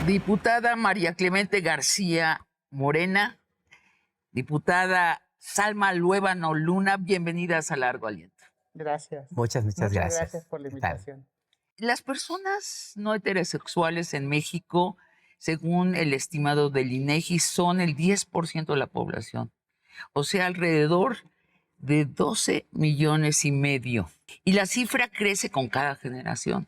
Diputada María Clemente García Morena, diputada Salma Luébano Luna, bienvenidas a Largo Aliento. Gracias. Muchas gracias por la invitación. Las personas no heterosexuales en México, según el estimado del INEGI, son el 10% de la población, o sea, alrededor de 12 millones y medio. Y la cifra crece con cada generación.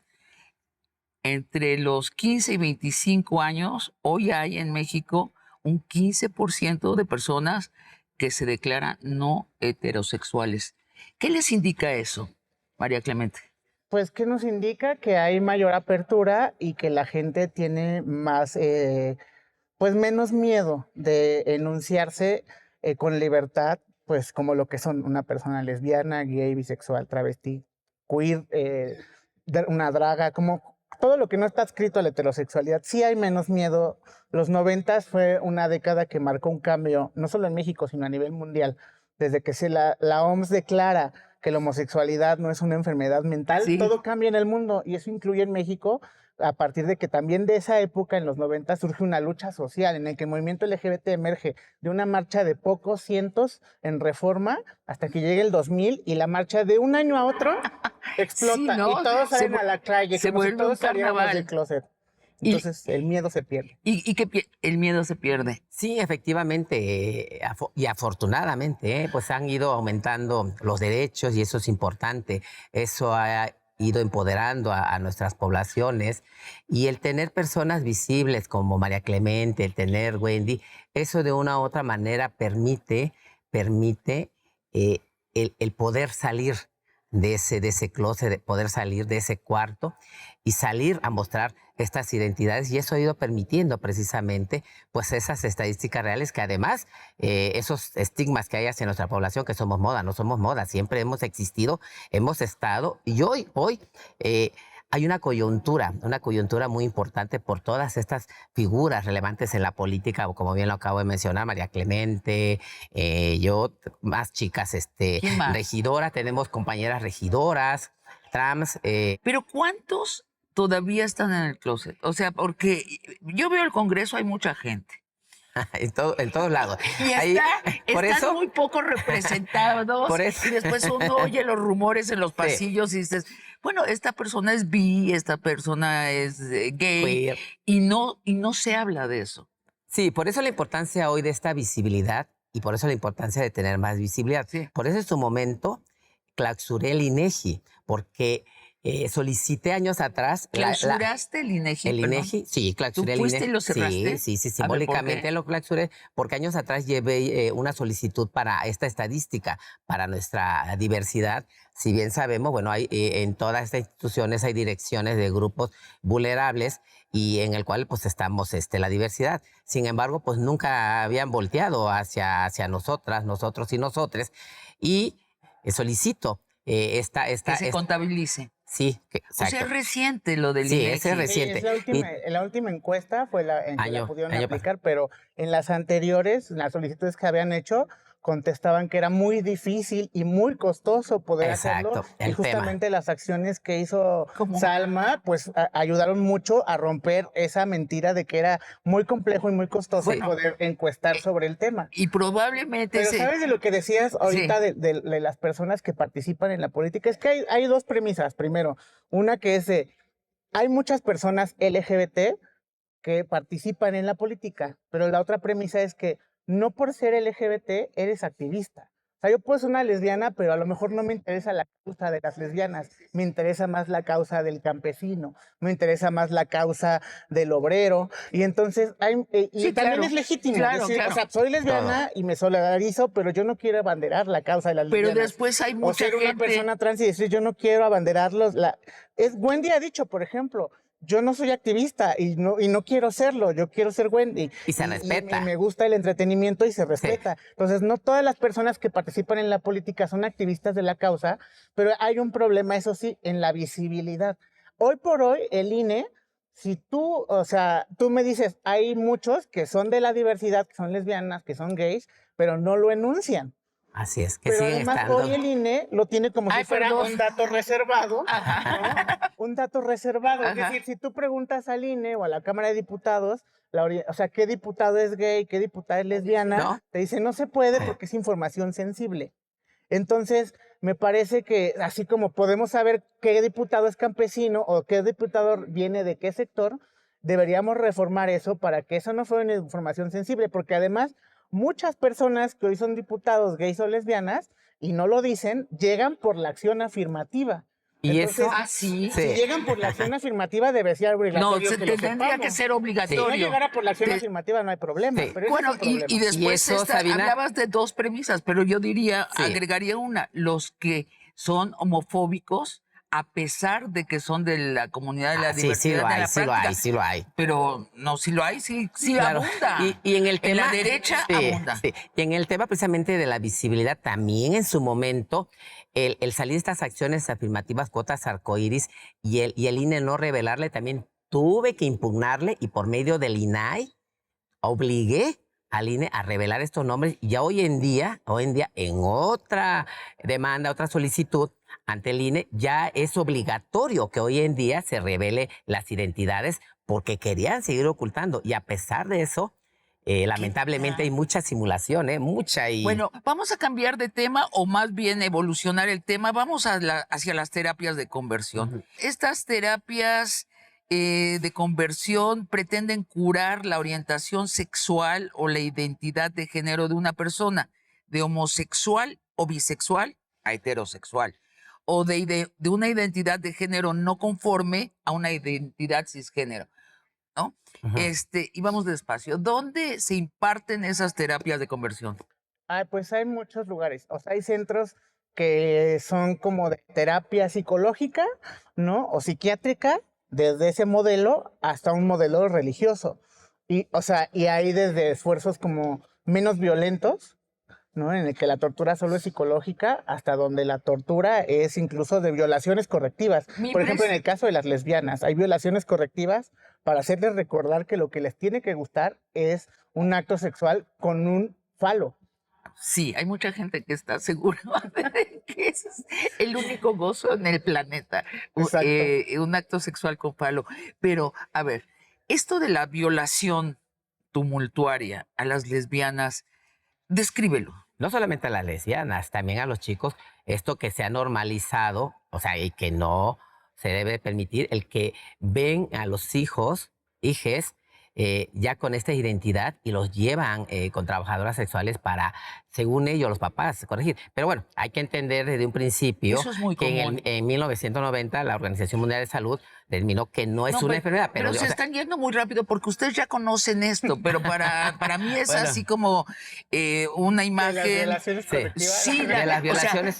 Entre los 15 y 25 años, hoy hay en México un 15% de personas que se declaran no heterosexuales. ¿Qué les indica eso, María Clemente? Pues, ¿qué nos indica? Que hay mayor apertura y que la gente tiene más, pues menos miedo de enunciarse con libertad, pues como lo que son una persona lesbiana, gay, bisexual, travesti, queer, una draga, como todo lo que no está adscrito a la heterosexualidad. Sí hay menos miedo. Los 90s fue una década que marcó un cambio, no solo en México, sino a nivel mundial. Desde que la OMS declara que la homosexualidad no es una enfermedad mental, Sí. Todo cambia en el mundo, y eso incluye en México, a partir de que también de esa época, en los 90, surge una lucha social en el que el movimiento LGBT emerge de una marcha de pocos cientos en Reforma hasta que llega el 2000, y la marcha de un año a otro explota, Sí, ¿no? y todos salen a la calle, se como si vuelve todos un saliéramos carnaval. del closet. Entonces el miedo se pierde. ¿Y que el miedo se pierde? Sí, efectivamente, y afortunadamente, pues han ido aumentando los derechos y eso es importante. Eso ha ido empoderando a nuestras poblaciones, y el tener personas visibles como María Clemente, el tener Wendy, eso de una u otra manera permite el poder salir de ese closet, de poder salir de ese cuarto y salir a mostrar estas identidades, y eso ha ido permitiendo precisamente pues esas estadísticas reales, que además esos estigmas que hay hacia nuestra población, que somos moda, no somos moda, siempre hemos existido, hemos estado, y hoy hay una coyuntura muy importante por todas estas figuras relevantes en la política, como bien lo acabo de mencionar, María Clemente, yo, más chicas, ¿Quién más? regidora, tenemos compañeras regidoras, trans. Pero ¿cuántos todavía están en el closet? O sea, porque yo veo el Congreso, hay mucha gente. En todos lados. Y están muy poco representados. Por eso. Y después uno oye los rumores en los pasillos y dices, bueno, esta persona es bi, esta persona es gay, Queer. y no se habla de eso. Sí, por eso la importancia hoy de esta visibilidad y por eso la importancia de tener más visibilidad. Sí. Por eso en su momento clausuré el INEGI, porque solicité años atrás... ¿Clausuraste el INEGI? El INEGI, sí, clausuré el INEGI. ¿Tú fuiste y lo cerraste? Sí, A ver, simbólicamente ¿por qué? lo clausuré, porque años atrás llevé una solicitud para esta estadística, para nuestra diversidad. Si bien sabemos, bueno, hay en todas estas instituciones hay direcciones de grupos vulnerables, y en el cual pues estamos la diversidad. Sin embargo, pues nunca habían volteado hacia nosotras, nosotros y nosotres, y solicito que se contabilice. Sí, O sea, es reciente lo del Sí, INEGI. es reciente. Sí, la última encuesta fue en que la pudieron aplicar, pero en las anteriores, las solicitudes que habían hecho, contestaban que era muy difícil y muy costoso poder hacerlo. Y justamente las acciones que hizo Salma, pues ayudaron mucho a romper esa mentira de que era muy complejo y muy costoso poder encuestar sobre el tema. Y probablemente... Pero ¿sabes de lo que decías ahorita de las personas que participan en la política? Es que hay dos premisas. Primero, una que es hay muchas personas LGBT que participan en la política, pero la otra premisa es que no por ser LGBT eres activista. O sea, yo puedo ser una lesbiana, pero a lo mejor no me interesa la causa de las lesbianas, me interesa más la causa del campesino, me interesa más la causa del obrero, y entonces también es legítimo decir, o sea, soy lesbiana y me solidarizo, pero yo no quiero abanderar la causa de las lesbianas. Pero después hay mucha o ser una persona trans y decir, yo no quiero abanderarlos. Wendy ha dicho, por ejemplo, yo no soy activista y no quiero serlo, yo quiero ser Wendy. Y se respeta. Y me gusta el entretenimiento y se respeta. Sí. Entonces, no todas las personas que participan en la política son activistas de la causa, pero hay un problema, eso sí, en la visibilidad. Hoy por hoy, el INE, si tú me dices, hay muchos que son de la diversidad, que son lesbianas, que son gays, pero no lo enuncian. Así es, que Pero siguen además estando. hoy el INE lo tiene como si fuera perdón. un dato reservado, Ajá. ¿no? Un dato reservado. Es Ajá. decir, si tú preguntas al INE o a la Cámara de Diputados, o sea, ¿qué diputado es gay, qué diputada es lesbiana? ¿No? Te dicen, no se puede porque es información sensible. Entonces, me parece que así como podemos saber qué diputado es campesino o qué diputado viene de qué sector, deberíamos reformar eso para que eso no fuera una información sensible, porque además muchas personas que hoy son diputados gays o lesbianas y no lo dicen, llegan por la acción afirmativa. Y Entonces, eso, sí. si llegan por la acción afirmativa, debe ser No, obligatorio que lo tendría que sepamos. ser Si no obligatorio. llegara por la acción Te- afirmativa, no hay problema. Sí. Pero ese Bueno, es un problema. y después eso, Sabina, hablabas de dos premisas, pero yo diría, Sí. agregaría una, los que son homofóbicos, a pesar de que son de la comunidad de la sí, diversidad sí lo de hay, la sí lo práctica. hay, sí lo hay. Pero no, si lo hay, sí Claro. abunda. Y en el tema, En la derecha sí, abunda. sí. Y en el tema precisamente de la visibilidad, también en su momento, el salir de estas acciones afirmativas, cuotas arcoíris, y el INE no revelarle, también tuve que impugnarle, y por medio del INAI obligué al INE a revelar estos nombres. Y ya hoy en día, en otra demanda, otra solicitud ante el INE, ya es obligatorio que hoy en día se revele las identidades porque querían seguir ocultando. Y a pesar de eso, lamentablemente hay mucha simulación, mucha. Y Bueno, vamos a cambiar de tema o más bien evolucionar el tema. Vamos hacia las terapias de conversión. Estas terapias de conversión pretenden curar la orientación sexual o la identidad de género de una persona, de homosexual o bisexual a heterosexual, o de una identidad de género no conforme a una identidad cisgénero, ¿no? Ujú. Y vamos despacio. ¿Dónde se imparten esas terapias de conversión? Pues hay muchos lugares. O sea, hay centros que son como de terapia psicológica, ¿no? O psiquiátrica, desde ese modelo hasta un modelo religioso. Y, o sea, y hay desde esfuerzos como menos violentos, ¿no? En el que la tortura solo es psicológica, hasta donde la tortura es incluso de violaciones correctivas. Por ejemplo, en el caso de las lesbianas, hay violaciones correctivas para hacerles recordar que lo que les tiene que gustar es un acto sexual con un falo. Sí, hay mucha gente que está segura de que ese es el único gozo en el planeta, Exacto. un acto sexual con falo. Pero, a ver, esto de la violación tumultuaria a las lesbianas, descríbelo. no solamente a las lesbianas, también a los chicos, esto que se ha normalizado, o sea, y que no se debe permitir, el que ven a los hijos, hijes, ya con esta identidad y los llevan con trabajadoras sexuales para, según ellos, los papás, corregir. Pero bueno, hay que entender desde un principio Eso es muy que común. en 1990 la Organización Mundial de Salud determinó que no es una enfermedad. Pero o se sea, están yendo muy rápido porque ustedes ya conocen esto, pero para mí es Bueno. así como una De las imagen. violaciones Sí. correctivas. Sí, de las o sea, violaciones.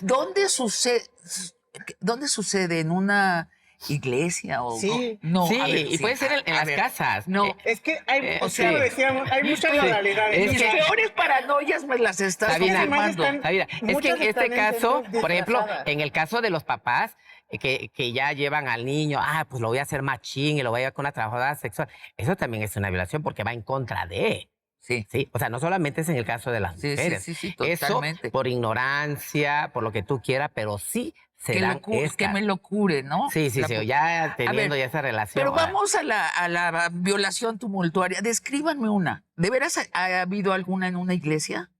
¿dónde sucede? ¿En una iglesia? O, Sí. no, sí, a ver, y puede ser en a las ver, casas. No, Es que hay, O o sea, sí. decíamos, hay muchas modalidades. Es mis que- peores paranoias me las estás Sabina, confirmando. Además Sabina, es que muchas en este están en caso, centros por ejemplo, disfrazadas. en el caso de los papás que ya llevan al niño, pues lo voy a hacer machín y lo voy a llevar con una trabajadora sexual, eso también es una violación porque va en contra de. Sí, Sí, o sea, no solamente es en el caso de las sí, mujeres. sí, Eso totalmente. por ignorancia, por lo que tú quieras, pero sí se dan Que estas. me lo cure, ¿no? Sí, La pu- ya teniendo ver, ya esa relación. Pero ahora, vamos a la violación tumultuaria. Descríbanme una. ¿De veras ha habido alguna en una iglesia?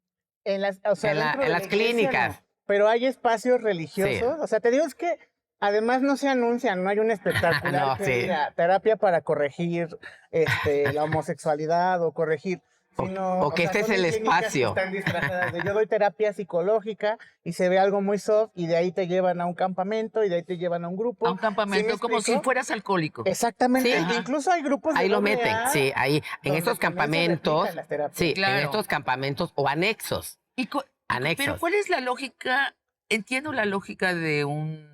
O sea, En la- dentro de en la las iglesia, clínicas. no. Pero hay espacios religiosos. Sí. O sea, te digo es que además no se anuncian, no hay un espectacular No, que sí. diga terapia para corregir la homosexualidad o corregir. Sino, o que sea, este es son el en clínicas que espacio. están disfrazadas de, yo doy terapia psicológica y se ve algo muy soft y de ahí te llevan a un campamento y de ahí te llevan a un grupo. A un ¿Sí campamento, me como si explico? fueras alcohólico. Exactamente. Sí. Ajá. Incluso hay grupos de Ahí lo AA meten, sí, ahí, en donde estos también se campamentos, replican las terapias. sí, Claro. en estos campamentos o anexos. Pero Pero ¿cuál es la lógica? Entiendo la lógica de un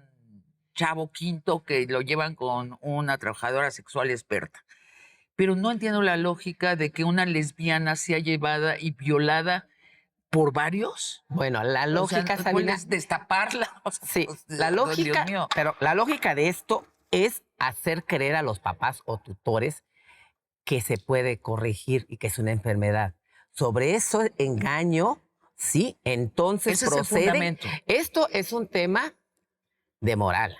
chavo quinto que lo llevan con una trabajadora sexual experta, pero no entiendo la lógica de que una lesbiana sea llevada y violada por varios. Bueno, la lógica, ¿cuál Sabina, es destaparla? O sea, sí, pues, la Dios lógica, mío. pero la lógica de esto es hacer creer a los papás o tutores que se puede corregir y que es una enfermedad. Sobre eso engaño sí, entonces Ese es el proceden. fundamento. Esto es un tema de moral,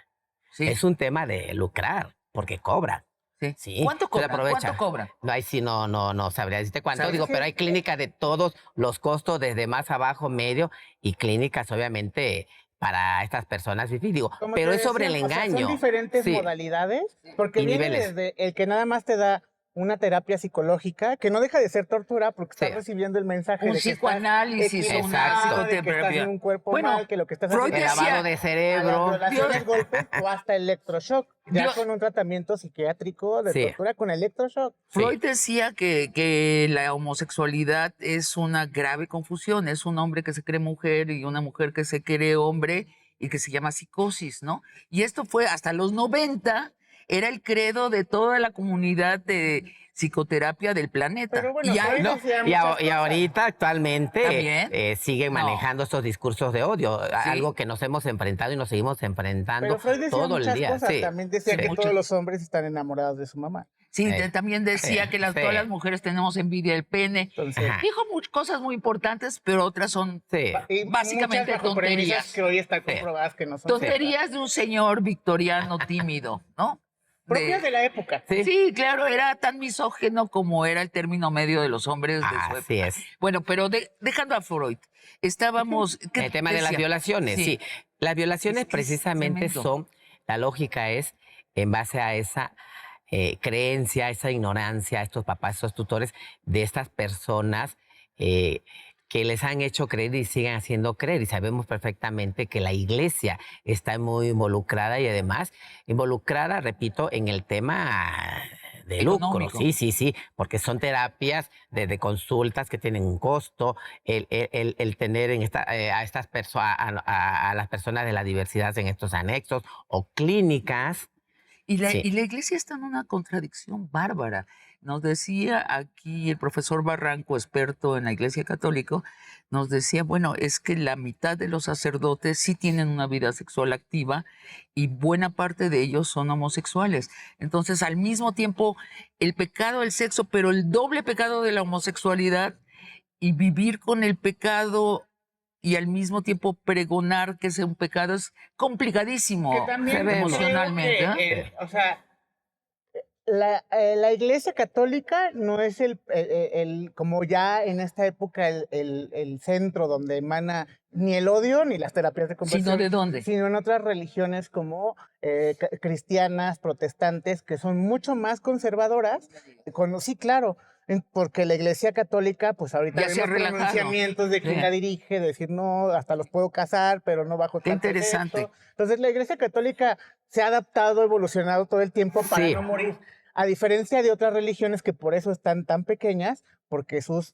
Sí, es un tema de lucrar, porque cobran. sí. Sí, ¿Cuánto se cobran? aprovecha. ¿Cuánto cobran? No, ahí sí no sabría decirte cuánto, ¿Sabes digo, qué? pero hay clínicas de todos los costos, desde más abajo, medio, y clínicas, obviamente, para estas personas, fifí, digo, Como pero te es sobre el decía, o sea, son engaño. diferentes Sí, modalidades, porque y viene niveles. desde el que nada más te da una terapia psicológica, que no deja de ser tortura porque Sí, estás recibiendo el mensaje Un de que estás psicoanálisis, una equivocado, de que estás en psicoterapia. un cuerpo Bueno, mal, que lo que estás Freud haciendo el es decía, lavado de a las cerebro. violaciones, golpes o hasta electroshock, ya Dios, con un tratamiento psiquiátrico de Sí, tortura con electroshock. Freud sí, decía que la homosexualidad es una grave confusión. Es un hombre que se cree mujer y una mujer que se cree hombre y que se llama psicosis, ¿no? Y esto fue hasta los 90, era el credo de toda la comunidad de psicoterapia del planeta. Pero bueno, Y hay Freud no, decía muchas y cosas. ahorita actualmente también, siguen no, manejando estos discursos de odio, sí, algo que nos hemos enfrentado y nos seguimos enfrentando Pero Freud decía todo el muchas día. cosas. Sí, También decía sí, que sí, todos muchas. los hombres están enamorados de su mamá. Sí, sí, también sí, decía que sí. todas las mujeres tenemos envidia del pene. Entonces, Ajá, Dijo cosas muy importantes, pero otras son sí, y muchas básicamente bajo premisas tonterías. que hoy están sí, comprobadas que no son ciertas. Tonterías de un señor victoriano tímido, ¿no? Propias de la época. sí. Sí, claro, era tan misógeno como era el término medio de los hombres de su Así época. es. Bueno, pero dejando a Freud, estábamos... ¿qué El tema de las decía? violaciones, Sí, sí. Las violaciones es que es precisamente tremendo. son, la lógica es en base a esa creencia, esa ignorancia, estos papás, estos tutores de estas personas que les han hecho creer y siguen haciendo creer. Y sabemos perfectamente que la iglesia está muy involucrada y además involucrada, repito, en el tema de lucro. Económico. Sí, porque son terapias de consultas que tienen un costo, el tener en a estas personas, a las personas de la diversidad en estos anexos o clínicas. Y la Sí, iglesia está en una contradicción bárbara. Nos decía aquí el profesor Barranco, experto en la iglesia católica, nos decía, bueno, es que la mitad de los sacerdotes sí tienen una vida sexual activa y buena parte de ellos son homosexuales. Entonces, al mismo tiempo, el pecado del sexo, pero el doble pecado de la homosexualidad y vivir con el pecado y al mismo tiempo pregonar que sea un pecado es Que complicadísimo también creo emocionalmente. que, ¿eh? o sea, la Iglesia Católica no es como ya en esta época el centro donde emana ni el odio ni las terapias de ¿Sino conversión, de dónde? sino en otras religiones como cristianas, protestantes, que son mucho más conservadoras. Sí, claro, porque la Iglesia Católica, pues ahorita Ya se ha vemos relajado. pronunciamientos de quien Sí. la dirige, decir, no, hasta los puedo casar, pero no bajo Qué tal interesante. precepto. Entonces la Iglesia Católica se ha adaptado, evolucionado todo el tiempo para Sí. no morir. A diferencia de otras religiones que por eso están tan pequeñas, porque sus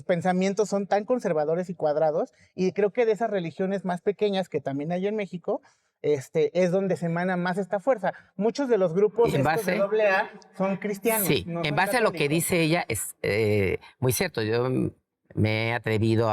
pensamientos son tan conservadores y cuadrados, y creo que de esas religiones más pequeñas que también hay en México, es donde se emana más esta fuerza. Muchos de los grupos Y en estos de base- AA son cristianos. Sí, no en son base a lo que católicos. dice ella es muy cierto. Yo me he atrevido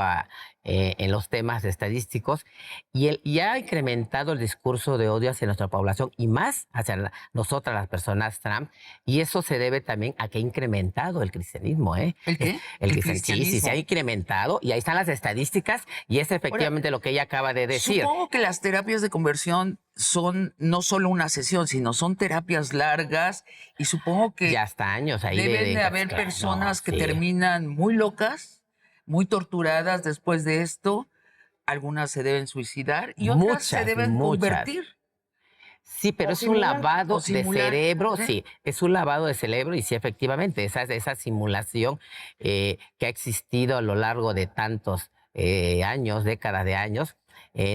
en los temas estadísticos y ha incrementado el discurso de odio hacia nuestra población y más hacia nosotras, las personas trans. Y eso se debe también a que ha incrementado el cristianismo. ¿El qué? El cristianismo. Sí, cristianismo. se ha incrementado y ahí están las estadísticas y es efectivamente lo que ella acaba de decir. Supongo que las terapias de conversión son no solo una sesión, sino son terapias largas y supongo que Ya hasta años ahí deben de haber claro, personas que sí. terminan muy locas, muy torturadas después de esto. Algunas se deben suicidar y otras se Muchas, deben muchas. convertir. Sí, pero O es un simular, lavado o simular, de cerebro, ¿sí? sí, es un lavado de cerebro y sí, efectivamente, esa simulación que ha existido a lo largo de tantos años, décadas de años,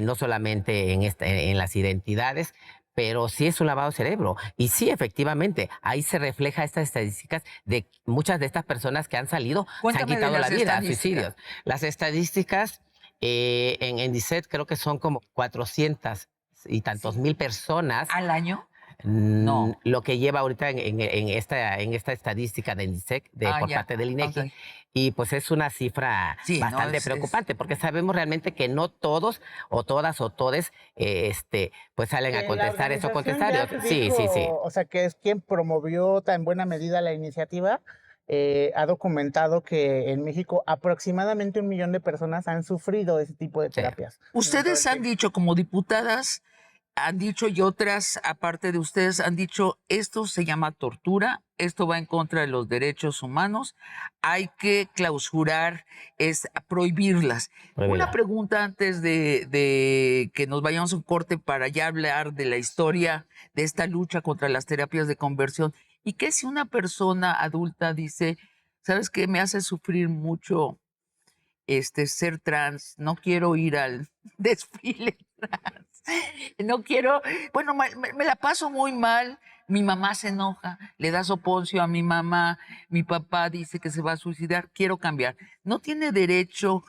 no solamente en las identidades, pero sí es un lavado de cerebro. Y sí, efectivamente, ahí se refleja estas estadísticas de muchas de estas personas que han salido, Cuéntame se han de quitado la las vida, estadísticas. suicidios. Las estadísticas en DICET creo que son como 400 y tantos mil personas. ¿Al año? No. Lo que lleva ahorita en esta estadística de INDISEC por Ya, parte del INEGI. ok. Y pues es una cifra Sí, no, bastante preocupante porque sabemos realmente que no todos o todas o todes pues salen a La contestar eso, organización contestar. ya Sí, sí, sí. o sea, que es quien promovió tan buena medida la iniciativa, ha documentado que en México aproximadamente 1 millón de personas han sufrido ese tipo de terapias. Ustedes han dicho, como diputadas, han dicho, y otras, aparte de ustedes, han dicho, esto se llama tortura, esto va en contra de los derechos humanos, hay que clausurar, es prohibirlas. Una pregunta antes de que nos vayamos a un corte para ya hablar de la historia de esta lucha contra las terapias de conversión. ¿Y qué si una persona adulta dice, sabes qué, me hace sufrir mucho ser trans, no quiero ir al desfile trans, no quiero, bueno, me la paso muy mal, mi mamá se enoja, le da soponcio a mi mamá, mi papá dice que se va a suicidar, quiero cambiar. ¿No tiene derecho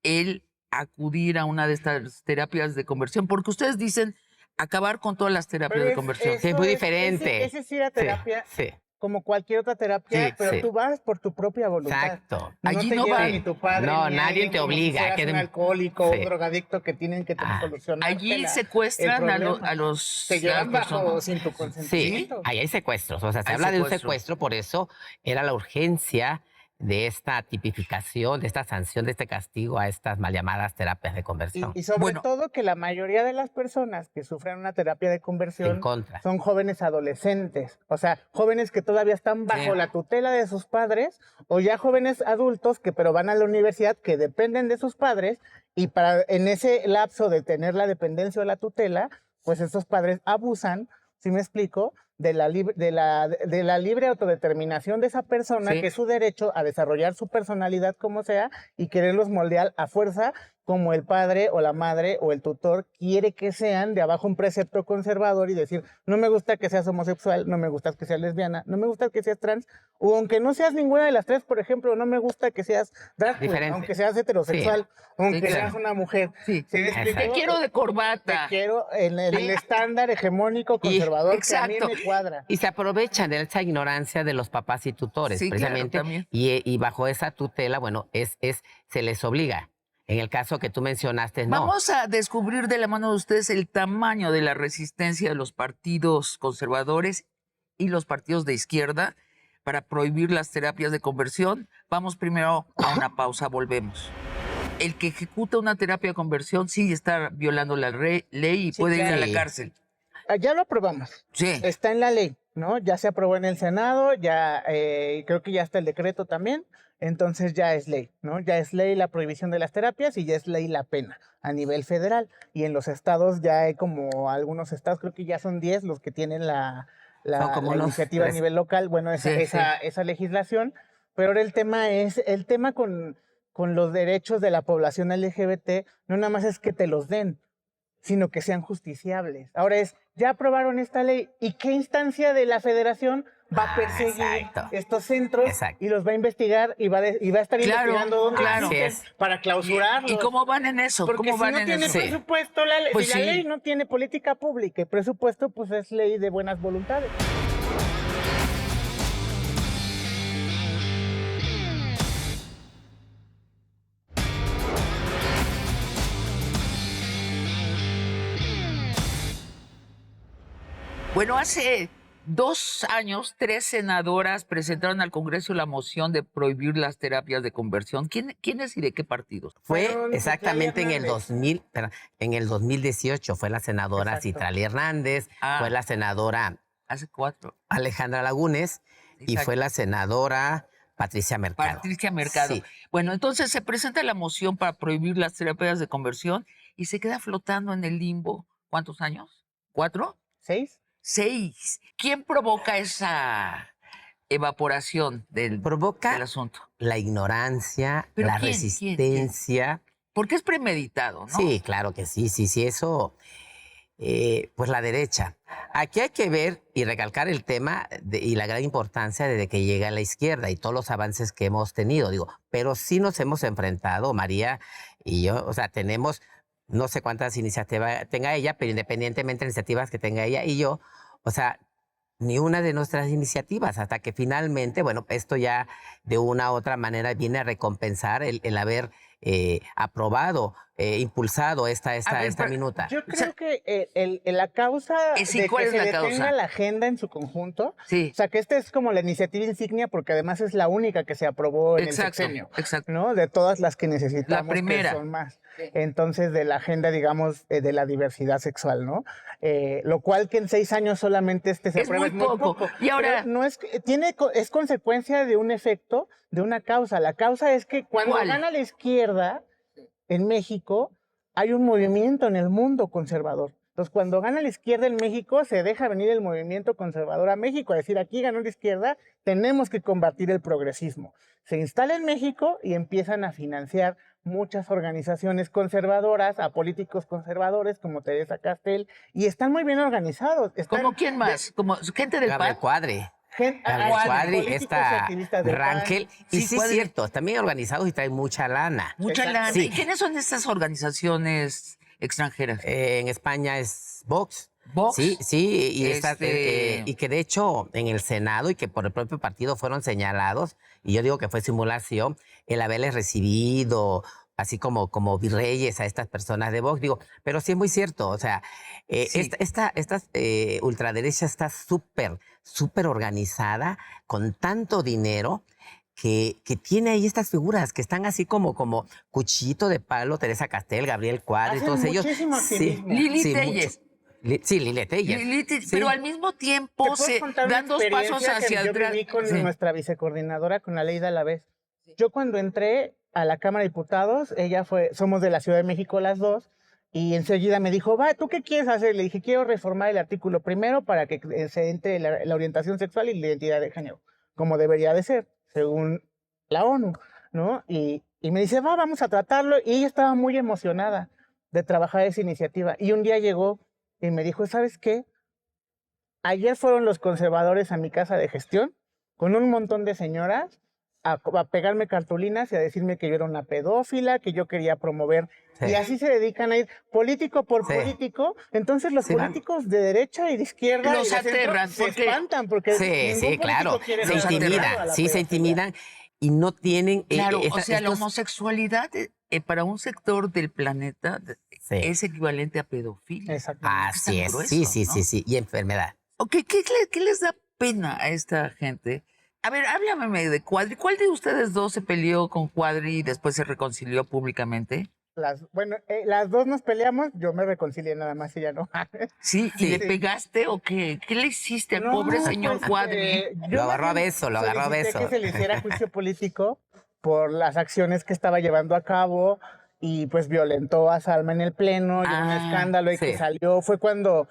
él a acudir a una de estas terapias de conversión? Porque ustedes dicen acabar con todas las terapias de conversión. Sí, es muy diferente. Es ir a terapia. Sí. Como cualquier otra terapia, Sí, pero sí. tú vas por tu propia voluntad. Exacto. No Allí te no lleva va. ni tu padre, No, ni nadie alguien te como si obliga, fueras que un de- alcohólico, Sí. un drogadicto que tienen que solucionar. Allí secuestran a los Te llevan las bajo personas. sin tu Sí, consentimiento. ahí hay secuestros. O sea, se Hay habla de un secuestro. secuestro, por eso era la urgencia de esta tipificación, de esta sanción, de este castigo a estas mal llamadas terapias de conversión. Y sobre Bueno. todo que la mayoría de las personas que sufren una terapia de En conversión contra. son jóvenes adolescentes, o sea, jóvenes que todavía están bajo Sí. la tutela de sus padres, o ya jóvenes adultos que pero van a la universidad, que dependen de sus padres, y en ese lapso de tener la dependencia o la tutela, pues esos padres abusan, ¿sí me explico?, de la libre autodeterminación de esa persona, Sí. que es su derecho a desarrollar su personalidad como sea y quererlos moldear a fuerza como el padre o la madre o el tutor quiere que sean, de abajo un precepto conservador y decir, no me gusta que seas homosexual, no me gusta que seas lesbiana, no me gusta que seas trans, o aunque no seas ninguna de las tres, por ejemplo, no me gusta que seas drag queen, Diferente. aunque seas heterosexual, aunque Sí, claro. seas una mujer. Sí. ¿Sí me explico? Te quiero de Te corbata. quiero en el Sí. estándar hegemónico conservador que a mí exacto. me cuadra. Y se aprovechan de esa ignorancia de los papás y tutores, Sí, claro, precisamente. también. Y bajo esa tutela, bueno, se les obliga. En el caso que tú mencionaste, no. Vamos a descubrir de la mano de ustedes el tamaño de la resistencia de los partidos conservadores y los partidos de izquierda para prohibir las terapias de conversión. Vamos primero a una pausa, volvemos. El que ejecuta una terapia de conversión sí está violando la ley y Sí, puede ir a claro. la cárcel. Ya lo aprobamos. Sí. Está en la ley, ¿no? Ya se aprobó en el Senado, ya creo que ya está el decreto también, entonces ya es ley, ¿no? Ya es ley la prohibición de las terapias y ya es ley la pena a nivel federal. Y en los estados ya hay como algunos estados, creo que ya son 10 los que tienen la Son como unos iniciativa a 3. nivel local, bueno, esa legislación, pero ahora el tema con los derechos de la población LGBT, no nada más es que te los den, sino que sean justiciables. Ahora ya aprobaron esta ley, ¿y qué instancia de la federación va a perseguir exacto. estos centros Exacto. y los va a investigar y va a estar Claro, investigando dónde claro. existen Así es. para clausurarlos? ¿Y cómo van en eso? Porque ¿Cómo si van no en tiene eso? presupuesto, Pues si la sí. ley no tiene política pública y presupuesto, pues es ley de buenas voluntades. Bueno, hace 2 años, 3 senadoras presentaron al Congreso la moción de prohibir las terapias de conversión. ¿Quiénes y de qué partidos? Fue Fueron exactamente en el Citlali 2018, fue la senadora Exacto. Citlali Hernández, Ah. fue la senadora Hace 4. Alejandra Lagunes y Exacto. fue la senadora Patricia Mercado. Patricia Mercado. Sí. Bueno, entonces se presenta la moción para prohibir las terapias de conversión y se queda flotando en el limbo. ¿Cuántos años? ¿4? 6. 6. ¿Quién provoca esa evaporación del Provoca asunto? la ignorancia, ¿Pero la quién? resistencia. Porque es premeditado, ¿no? Sí, claro que sí, eso, pues la derecha. Aquí hay que ver y recalcar el tema y la gran importancia desde que llega a la izquierda y todos los avances que hemos tenido, pero sí nos hemos enfrentado, María y yo, o sea, tenemos no sé cuántas iniciativas tenga ella, pero independientemente de las iniciativas que tenga ella y yo, o sea, ni una de nuestras iniciativas, hasta que finalmente, bueno, esto ya de una u otra manera viene a recompensar el haber aprobado, impulsado esta minuta. Yo creo que la causa Sí, de ¿cuál que es se la detenga causa? la agenda en su conjunto, Sí. o sea, que esta es como la iniciativa insignia porque además es la única que se aprobó en el sexenio, Exacto. ¿no? De todas las que necesitamos, La primera. que son más. Entonces, de la agenda, digamos, de la diversidad sexual, ¿no? Lo cual que en 6 años solamente se Es aprueba muy poco. Y ahora- Pero no es, es consecuencia de un efecto, de una causa. La causa es que cuando ¿Cuál? gana la izquierda en México, hay un movimiento en el mundo conservador. Entonces, cuando gana la izquierda en México, se deja venir el movimiento conservador a México, a decir, aquí ganó la izquierda, tenemos que combatir el progresismo. Se instala en México y empiezan a financiar muchas organizaciones conservadoras, a políticos conservadores como Teresa Castel, y están muy bien organizados. ¿Cómo quién más? Como gente del Gabriel PAN. Cuadri. Gente, Gabriel Cuadri, políticos y esta activistas del PAN. Rankel. Y Sí, sí, es Cuadri. cierto, también organizados y traen mucha lana. Mucha Exacto. lana. Sí. ¿Y quiénes son estas organizaciones extranjeras? En España es Vox. Vox. Sí, Este- y que de hecho en el Senado y que por el propio partido fueron señalados, y yo digo que fue simulación, el haberles recibido así como virreyes a estas personas de Vox, digo, pero sí es muy cierto, o sea, Sí. esta ultraderecha está súper organizada, con tanto dinero, que tiene ahí estas figuras que están así como Cuchito de Palo, Teresa Castel, Gabriel Cuadri, Hacen todos ellos. muchísimo activismo. Lili sí, Telles. Sí, Lili Telles. Sí, Sí. pero al mismo ¿Te tiempo puedo se contar una dan dos pasos experiencia que hacia yo atrás. viví con Sí. nuestra vicecoordinadora, con Aleida Alavés? Yo cuando entré a la Cámara de Diputados, somos de la Ciudad de México las dos, y enseguida me dijo, va, ¿tú qué quieres hacer? Le dije, quiero reformar el artículo primero para que se entre la orientación sexual y la identidad de género, como debería de ser, según la ONU, ¿no? Y me dice, vamos a tratarlo, y ella estaba muy emocionada de trabajar esa iniciativa, y un día llegó y me dijo, ¿sabes qué? Ayer fueron los conservadores a mi casa de gestión con un montón de señoras a pegarme cartulinas y a decirme que yo era una pedófila, que yo quería promover. Sí. Y así se dedican a ir político por Sí. político. Entonces los Sí, van. políticos de derecha y de izquierda Los y de centro aterran, se porque- espantan porque Sí, ningún sí, claro. político quiere Se ver aterrado a intimidan, la sí, se pedofilia. intimidan y no tienen... Claro, o esta- sea, la estos- homosexualidad para un sector del planeta Sí. es equivalente a pedofilia. Exactamente. Así tan es, grueso, sí, ¿no? sí, y enfermedad. Ok, ¿qué les da pena a esta gente? A ver, háblame de Cuadri. ¿Cuál de ustedes dos se peleó con Cuadri y después se reconcilió públicamente? Las dos nos peleamos, yo me reconcilié nada más y ya no. ¿Sí? ¿Y Sí. le pegaste o qué? ¿Qué le hiciste al No, pobre señor pues, Cuadri? yo Lo agarró más a bien beso, lo agarró a solicité beso. que se le hiciera juicio político por las acciones que estaba llevando a cabo y pues violentó a Salma en el pleno, y un Ah, escándalo y sí. que salió, fue cuando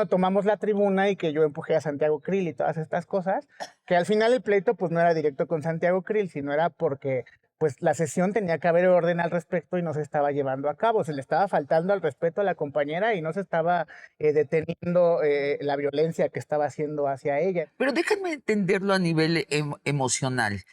tomamos la tribuna y que yo empujé a Santiago Krill y todas estas cosas, que al final el pleito pues no era directo con Santiago Krill, sino era porque pues la sesión tenía que haber orden al respecto y no se estaba llevando a cabo, se le estaba faltando al respeto a la compañera y no se estaba deteniendo la violencia que estaba haciendo hacia ella. Pero déjenme entenderlo a nivel emocional.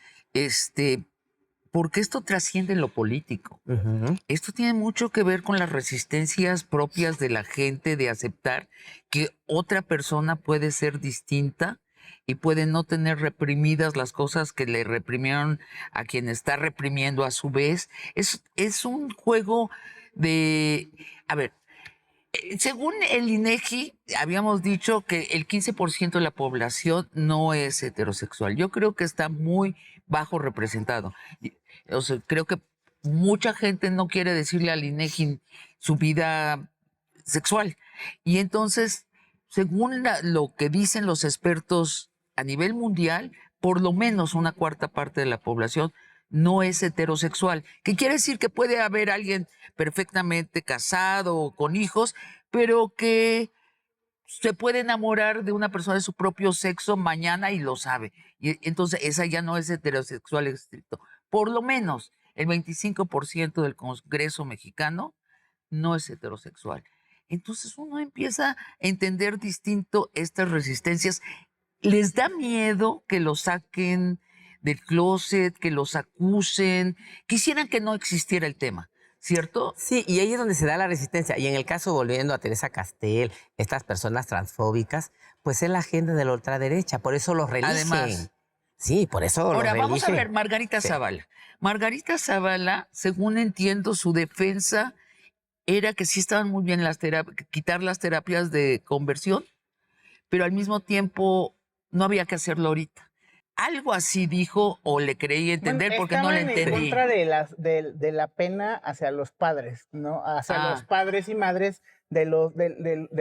Porque esto trasciende lo político. Ujú. Esto tiene mucho que ver con las resistencias propias de la gente de aceptar que otra persona puede ser distinta y puede no tener reprimidas las cosas que le reprimieron a quien está reprimiendo a su vez. Es un juego de... A ver, según el INEGI, habíamos dicho que el 15% de la población no es heterosexual. Yo creo que está muy bajo representado. O sea, creo que mucha gente no quiere decirle al INEGI su vida sexual. Y entonces, según lo que dicen los expertos a nivel mundial, por lo menos una cuarta parte de la población no es heterosexual. ¿Qué quiere decir? Que puede haber alguien perfectamente casado o con hijos, pero que se puede enamorar de una persona de su propio sexo mañana y lo sabe. Y entonces esa ya no es heterosexual estricto. Por lo menos el 25% del Congreso mexicano no es heterosexual. Entonces uno empieza a entender distinto estas resistencias. ¿Les da miedo que lo saquen del closet, que los acusen? Quisieran que no existiera el tema, ¿cierto? Sí, y ahí es donde se da la resistencia. Y en el caso, volviendo a Teresa Castel, estas personas transfóbicas, pues es la agenda de la ultraderecha, por eso los religen. Además. Sí, por eso Ahora, los vamos a reelige. ver, Margarita Sí. Zavala. Margarita Zavala, según entiendo, su defensa era que sí estaban muy bien quitar las terapias de conversión, pero al mismo tiempo no había que hacerlo ahorita. Algo así dijo o le creí Bueno, entender porque no le estaban en entendí. contra de la pena hacia los padres, ¿no? Hacia los padres y madres de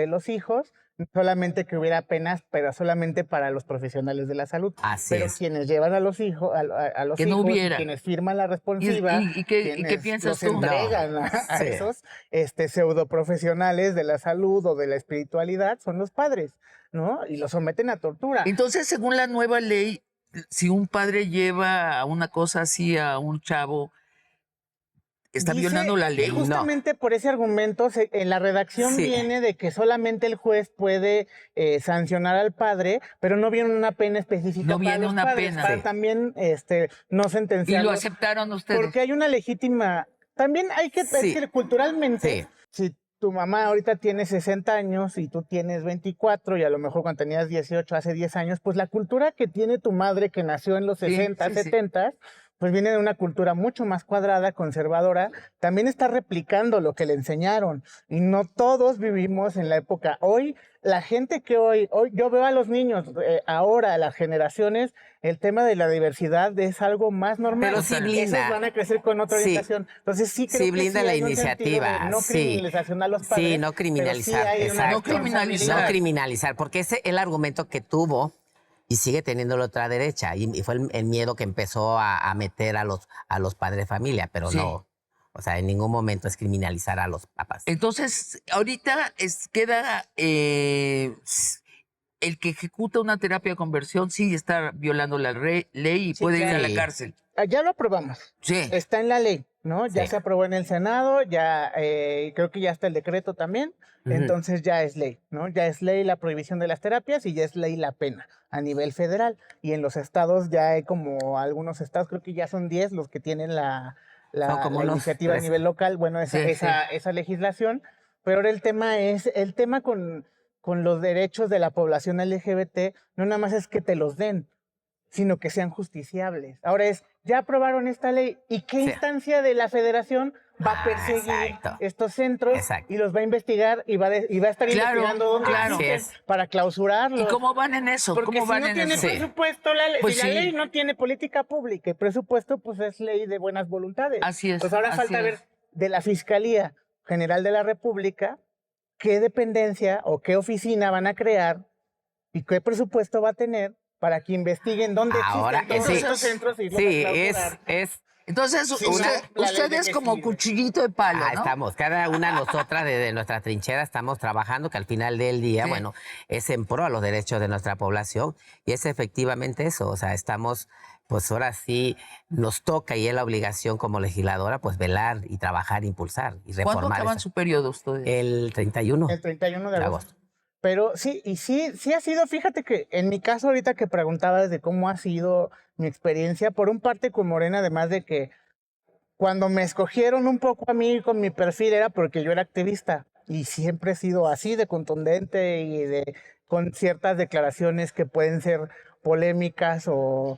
los hijos, solamente que hubiera penas, pero solamente para los profesionales de la salud. Así Pero es. quienes llevan a los hijos, a los Que no hijos, y hubiera. quienes firman la ¿Y responsiva, qué quienes piensas los tú? entregan a Sí. esos pseudo profesionales de la salud o de la espiritualidad son los padres, ¿no? Y los someten a tortura. Entonces, según la nueva ley, si un padre lleva una cosa así a un chavo, ¿está Dice violando la que ley? justamente por ese argumento, en la redacción Sí. viene de que solamente el juez puede sancionar al padre, pero no viene una pena específica No para viene los una padres, pena. para Sí. también no ¿Y lo sentenciarlos. aceptaron ustedes? Porque hay una legítima. También hay que Sí. decir culturalmente, si tu mamá ahorita tiene 60 años y tú tienes 24 y a lo mejor cuando tenías 18 hace 10 años, pues la cultura que tiene tu madre que nació en los Sí, 60, sí, sí. 70, pues viene de una cultura mucho más cuadrada, conservadora, también está replicando lo que le enseñaron y no todos vivimos en la época. Hoy, la gente que hoy yo veo a los niños, ahora, a las generaciones, el tema de la diversidad es algo más normal. Pero sí blinda. Esos van a crecer con otra Sí. orientación. Entonces sí creo Sí, que blinda sí la hay un sentido iniciativa. de no Sí. criminalización a los padres. Sí, no criminalizar. Pero sí hay una Exacto. No criminalizar. No criminalizar, porque ese es el argumento que tuvo y sigue teniendo la otra derecha. Y fue el miedo que empezó a meter a los padres de familia, pero Sí. no. O sea, en ningún momento es criminalizar a los papás. Entonces, ahorita queda el que ejecuta una terapia de conversión sí está violando la ley y Sí, puede ir a claro. la cárcel. Ya lo aprobamos. Sí. Está en la ley, ¿no? Ya Sí. se aprobó en el Senado, ya creo que ya está el decreto también. Ujú. Entonces ya es ley, ¿no? Ya es ley la prohibición de las terapias y ya es ley la pena a nivel federal. Y en los estados ya hay como algunos estados, creo que ya son 10 los que tienen Son como la unos iniciativa a 13. nivel local, bueno, esa legislación. Pero ahora el tema con los derechos de la población LGBT, no nada más es que te los den, sino que sean justiciables. Ahora ya aprobaron esta ley, ¿y qué Sí. instancia de la federación va a perseguir exacto. estos centros Exacto. y los va a investigar y va a estar Claro, investigando dónde claro. existen Así es. para clausurarlos? ¿Y cómo van en eso? Porque ¿Cómo si van no en tiene eso? Sí. presupuesto, Pues si la sí. ley no tiene política pública y presupuesto, pues es ley de buenas voluntades. Así es. Pues ahora así falta es. ver de la Fiscalía General de la República qué dependencia o qué oficina van a crear y qué presupuesto va a tener para que investiguen dónde Ahora, existen todos sí. estos centros y irlos Sí, a clausurar. es Entonces, Sí, la ley de ustedes que como sí, cuchillito de palo, ¿no? estamos, cada una de nosotras desde nuestra trinchera estamos trabajando que al final del día, Sí. bueno, es en pro a los derechos de nuestra población y es efectivamente eso, o sea, estamos, pues ahora sí nos toca y es la obligación como legisladora, pues velar y trabajar, impulsar y ¿Cuándo reformar. acaban su periodo ustedes? El 31 El 31 de de agosto. agosto. Pero sí, y sí ha sido, fíjate que en mi caso ahorita que preguntabas de cómo ha sido mi experiencia, por un parte con Morena, además de que cuando me escogieron un poco a mí con mi perfil era porque yo era activista y siempre he sido así de contundente y con ciertas declaraciones que pueden ser polémicas o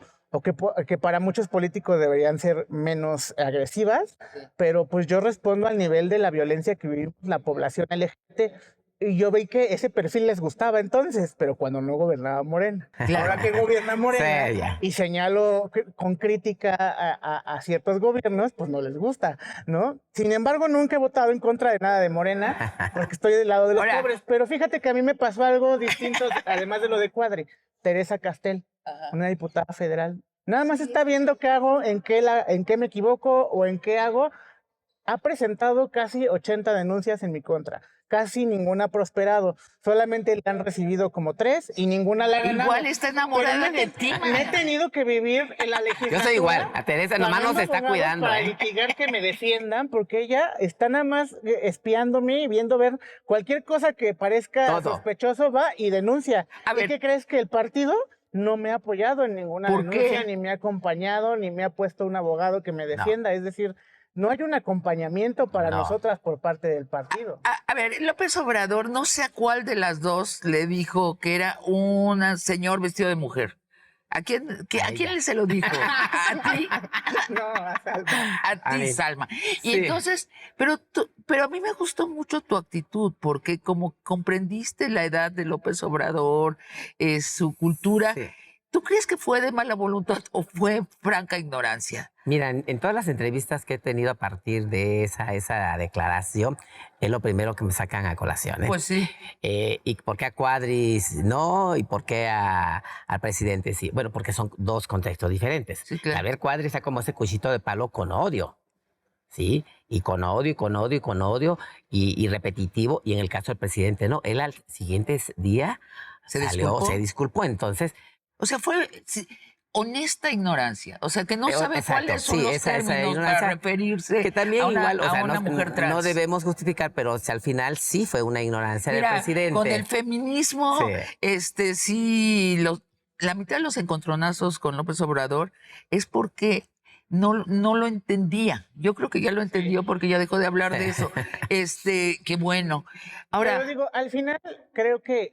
que para muchos políticos deberían ser menos agresivas, pero pues yo respondo al nivel de la violencia que vive la población LGBT. Y yo vi que ese perfil les gustaba entonces, pero cuando no gobernaba Morena. Claro. Ahora que gobierna Morena Sí, ya. y señalo con crítica a ciertos gobiernos, pues no les gusta, ¿no? Sin embargo, nunca he votado en contra de nada de Morena, porque estoy del lado de los Ahora- pobres. Pero fíjate que a mí me pasó algo distinto, además de lo de Cuadri. Teresa Castel, una diputada federal. Nada más está viendo qué hago, en qué me equivoco o en qué hago. Ha presentado casi 80 denuncias en mi contra. Casi ninguna ha prosperado. Solamente le han recibido como 3 y ninguna la ha ganado. Igual está enamorada Pero de ti, me he tenido que vivir en la legislatura. Yo soy igual, a Teresa con nomás nos unos está abogados cuidando, para ¿eh? litigar que me defiendan, porque ella está nada más espiándome y viendo ver cualquier cosa que parezca Todo. sospechoso, va y denuncia. A ¿Y ver. qué crees? Que el partido no me ha apoyado en ninguna ¿Por denuncia, qué? ni me ha acompañado, ni me ha puesto un abogado que me defienda. Es decir, no hay un acompañamiento para No. nosotras por parte del partido. A ver, López Obrador, no sé a cuál de las dos le dijo que era un señor vestido de mujer. ¿A quién se lo dijo? ¿A ti? No, a Salma. A ti, mí. Salma. Y Sí. entonces, pero a mí me gustó mucho tu actitud, porque como comprendiste la edad de López Obrador, su cultura, Sí. ¿tú crees que fue de mala voluntad o fue franca ignorancia? Mira, en todas las entrevistas que he tenido a partir de esa declaración, es lo primero que me sacan a colación. Pues sí. ¿Y por qué a Cuadris no? ¿Y por qué al presidente sí? Bueno, porque son dos contextos diferentes. Sí, claro. A ver, Cuadris está como ese cuchito de palo con odio, ¿sí? Y con odio, y con odio, y con odio, y repetitivo. Y en el caso del presidente, no. Él al siguiente día ¿Se salió, disculpó? se disculpó. Entonces, O sea, fue honesta ignorancia. O sea, que no sabe exacto, cuáles son sí, los esa términos ignorancia para referirse que también a una, igual, o a sea, una mujer trans. no debemos justificar, pero si al final sí fue una ignorancia del Mira, presidente. con el feminismo, sí, la mitad de los encontronazos con López Obrador es porque no lo entendía. Yo creo que ya lo entendió porque ya dejó de hablar de eso. Qué bueno. Ahora, Pero digo, al final creo que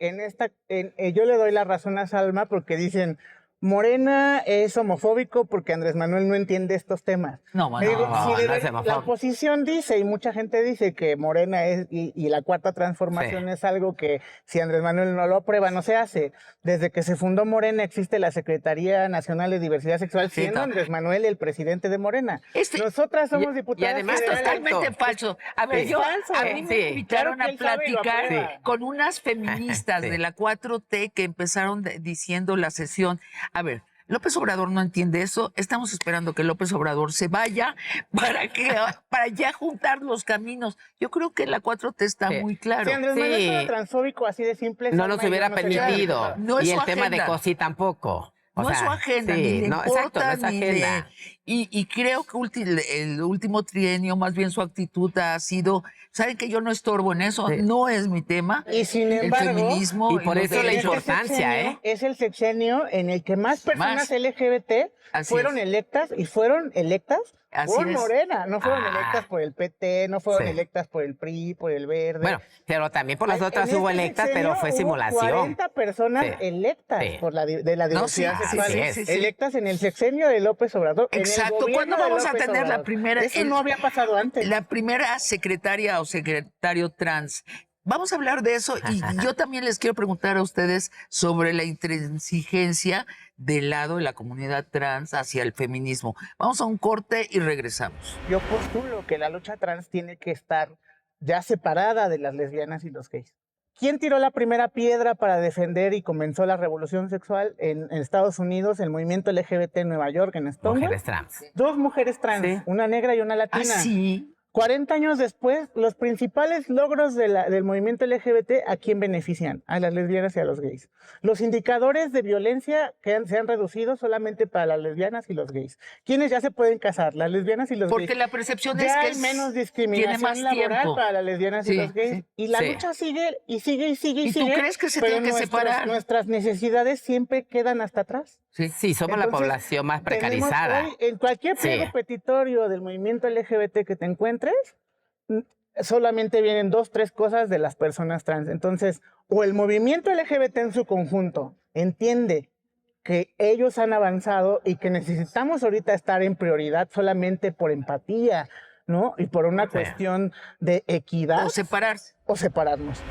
yo le doy la razón a Salma porque dicen, Morena es homofóbico porque Andrés Manuel no entiende estos temas. no, Le digo, bueno, si de no es ver- homofóbico. la oposición dice, y mucha gente dice que Morena es, y la cuarta transformación Sí. es algo que si Andrés Manuel no lo aprueba, no se hace. Desde que se fundó Morena existe la Secretaría Nacional de Diversidad Sexual, Sí, siendo no. Andrés Manuel el presidente de Morena. Y Nosotras somos diputadas además esto es federales. totalmente exacto. falso. A ver, Sí. a mí me Sí. invitaron Claro que a él sabe y lo platicar aprueba. con unas feministas Sí. de la 4T que empezaron diciendo la sesión. A ver, López Obrador no entiende eso. Estamos esperando que López Obrador se vaya para ya juntar los caminos. Yo creo que la 4T está Sí. muy claro. Si Andrés Manuel Sí. fuera transfóbico así de simple, No Salma nos y yo hubiera no seríamos permitido. diputadas. No es Y su el tema de agenda. COSI tampoco. O No es sea, su agenda, sí, ni le no, importa, exacto, no es su ni le... agenda. Y creo que el último trienio, más bien su actitud ha sido, ¿saben que yo no estorbo en eso? Sí. No es mi tema. Y sin El embargo, feminismo y por los eso la derechos. importancia, sexenio es el sexenio en el que más personas Más. LGBT Así fueron es. electas y fueron electas Así por es. Morena, no fueron Ah. electas por el PT, no fueron Sí. electas por el PRI, por el Verde. Bueno, pero también por las Ay, otras en hubo este electas, sexenio pero fue hubo simulación. 40 personas Sí. electas Sí. de la No, diversidad sí, sexual, sí, electas en el sexenio de López Obrador. en el Exacto. gobierno ¿Cuándo de vamos a López tener la Obrador. primera? Eso no había pasado antes. La primera secretaria o secretario trans. Vamos a hablar de eso y yo también les quiero preguntar a ustedes sobre la intransigencia del lado de la comunidad trans hacia el feminismo. Vamos a un corte y regresamos. Yo postulo que la lucha trans tiene que estar ya separada de las lesbianas y los gays. ¿Quién tiró la primera piedra para defender y comenzó la revolución sexual en Estados Unidos, el movimiento LGBT en Nueva York, en Stonewall? Mujeres trans. Dos mujeres trans, Sí. una negra y una latina. Ah, sí. 40 años después, los principales logros del movimiento LGBT, ¿a quién benefician? A las lesbianas y a los gays. Los indicadores de violencia se han reducido solamente para las lesbianas y los gays. ¿Quiénes ya se pueden casar? Las lesbianas y los Porque gays. la percepción es Ya que hay menos discriminación más laboral tiempo. para las lesbianas Sí, y los gays. sí. Y la Sí. lucha sigue y sigue y sigue y ¿Y tú sigue. crees que se pero tiene que separar? Nuestras necesidades siempre quedan hasta atrás. Sí, somos la Entonces, población más tenemos precarizada. hoy, en cualquier pliego Sí. petitorio del movimiento LGBT que te encuentres, solamente vienen 2, 3 cosas de las personas trans. Entonces, o el movimiento LGBT en su conjunto entiende que ellos han avanzado y que necesitamos ahorita estar en prioridad solamente por empatía, ¿no? Y por una Sí. cuestión de equidad, o separarse. o separarnos.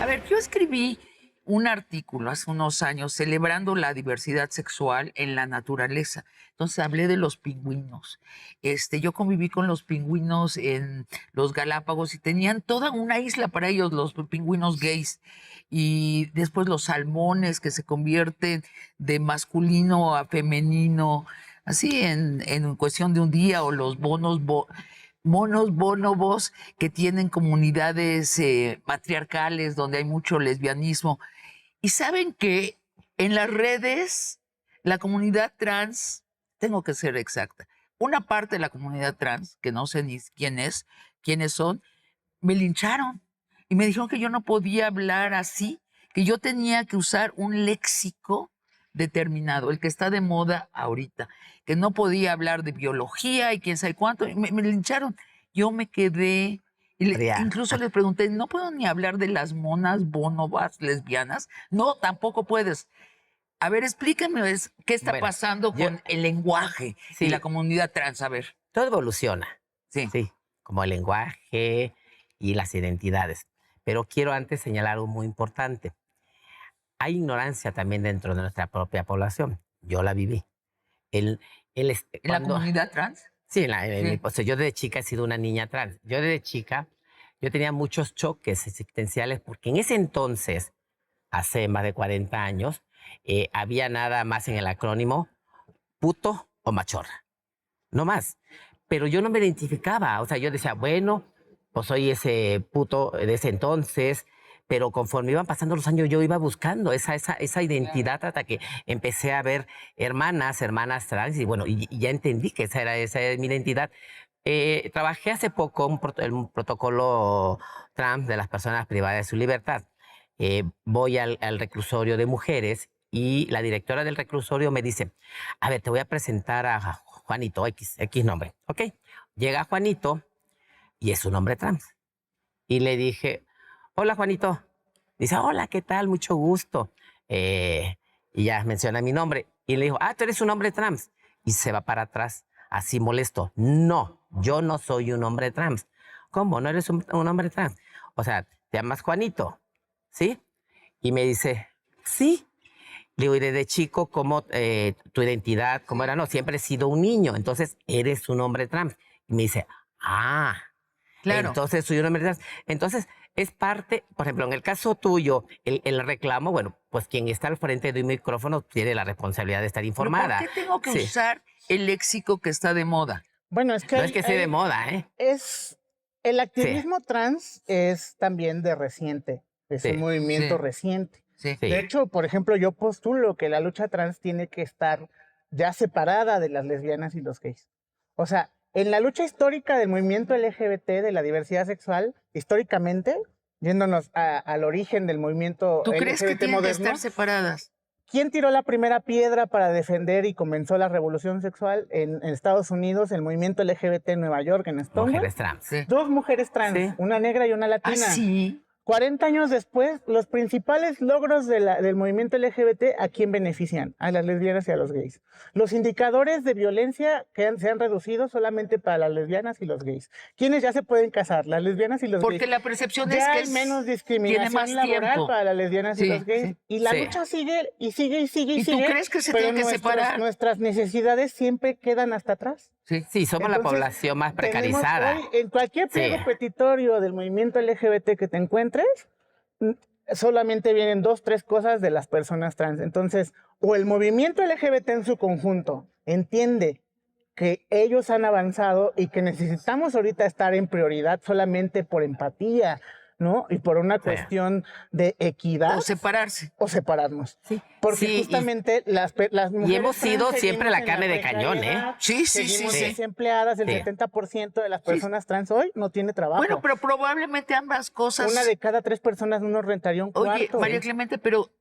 A ver, yo escribí un artículo hace unos años celebrando la diversidad sexual en la naturaleza. Entonces hablé de los pingüinos. Yo conviví con los pingüinos en los Galápagos y tenían toda una isla para ellos, los pingüinos gays. Y después los salmones que se convierten de masculino a femenino, así en cuestión de un día, o los monos bonobos que tienen comunidades matriarcales donde hay mucho lesbianismo. Y saben que en las redes, la comunidad trans, tengo que ser exacta, una parte de la comunidad trans, que no sé ni quiénes son, me lincharon y me dijeron que yo no podía hablar así, que yo tenía que usar un léxico determinado, el que está de moda ahorita, que no podía hablar de biología y quién sabe cuánto, y me lincharon. Yo me quedé, incluso les pregunté, ¿no puedo ni hablar de las monas bonobas lesbianas? No, tampoco puedes. A ver, explícame qué está pasando con el lenguaje y la comunidad trans. A ver. Todo evoluciona. Sí, como el lenguaje y las identidades. Pero quiero antes señalar algo muy importante. Hay ignorancia también dentro de nuestra propia población. Yo la viví. ¿En la comunidad trans? Sí, yo desde chica he sido una niña trans. Yo desde chica, yo tenía muchos choques existenciales porque en ese entonces, hace más de 40 años, había nada más en el acrónimo puto o machorra. No más. Pero yo no me identificaba. O sea, yo decía, bueno, pues soy ese puto de ese entonces. Pero conforme iban pasando los años, yo iba buscando esa identidad hasta que empecé a ver hermanas trans. Y bueno, y ya entendí que esa era mi identidad. Trabajé hace poco un protocolo trans de las personas privadas de su libertad. Voy al reclusorio de mujeres y la directora del reclusorio me dice, a ver, te voy a presentar a Juanito, X nombre. Ok, llega Juanito y es un hombre trans. Y le dije, hola Juanito. Dice, hola, ¿qué tal? Mucho gusto. Y ya menciona mi nombre. Y le dijo, tú eres un hombre trans. Y se va para atrás, así molesto. No, yo no soy un hombre trans. ¿Cómo? ¿No eres un hombre trans? O sea, te llamas Juanito, ¿sí? Y me dice, sí. Le digo, y desde chico, ¿cómo tu identidad, cómo era? No, siempre he sido un niño, entonces eres un hombre trans. Y me dice, claro. Entonces soy un hombre trans. Entonces, es parte, por ejemplo, en el caso tuyo, el reclamo, bueno, pues quien está al frente de un micrófono tiene la responsabilidad de estar informada. ¿Por qué tengo que usar el léxico que está de moda? Bueno, es que... No es que esté de moda, ¿eh? El activismo trans es también de reciente, es un movimiento reciente. Sí. De hecho, por ejemplo, yo postulo que la lucha trans tiene que estar ya separada de las lesbianas y los gays. O sea, en la lucha histórica del movimiento LGBT, de la diversidad sexual, históricamente, yéndonos al origen del movimiento LGBT moderno. ¿Tú crees que tienen que estar separadas? ¿Quién tiró la primera piedra para defender y comenzó la revolución sexual en Estados Unidos, el movimiento LGBT en Nueva York, en Stonewall? Mujeres trans. Sí. 2 mujeres trans, una negra y una latina. Sí. 40 años después, los principales logros del movimiento LGBT, ¿a quién benefician? A las lesbianas y a los gays. Los indicadores de violencia se han reducido solamente para las lesbianas y los gays. ¿Quiénes ya se pueden casar? Las lesbianas y los gays. Porque la percepción es ya que hay menos discriminación laboral para las lesbianas y los gays. Y la lucha sigue y sigue y sigue y sigue. ¿Y tú crees que se tiene que separar? Nuestras necesidades siempre quedan hasta atrás. Sí, somos la población más precarizada. Hoy, en cualquier pliego petitorio del movimiento LGBT que te encuentres, solamente vienen 2, 3 cosas de las personas trans. Entonces, o el movimiento LGBT en su conjunto entiende que ellos han avanzado y que necesitamos ahorita estar en prioridad solamente por empatía, ¿no? Y por una cuestión de equidad. O separarse. O separarnos. Sí. Porque justamente las mujeres... Y hemos sido siempre la carne de cañón, ¿eh? Seguimos desempleadas. El 70% de las personas trans hoy no tiene trabajo. Bueno, pero probablemente ambas cosas... Una de cada 3 personas no nos rentaría un cuarto. Oye, María Clemente, pero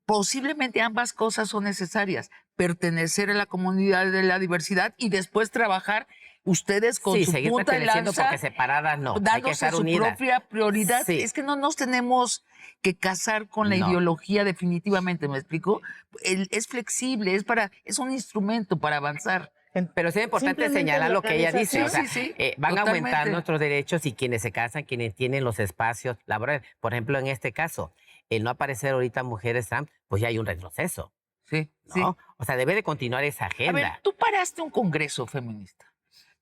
posiblemente ambas cosas son necesarias. Pertenecer a la comunidad de la diversidad y después trabajar ustedes con su seguir punta de lanza, porque separadas no, hay que estar su unidas. propia prioridad. Es que no nos tenemos que casar con la ideología definitivamente, ¿me explico? Es flexible, es un instrumento para avanzar. Pero es importante señalar lo que ella dice, o sea, van totalmente. aumentando nuestros derechos y quienes se casan, quienes tienen los espacios laborales. Por ejemplo, en este caso, el no aparecer ahorita mujeres trans, pues ya hay un retroceso. ¿No? O sea, debe de continuar esa agenda. A ver, tú paraste un congreso feminista.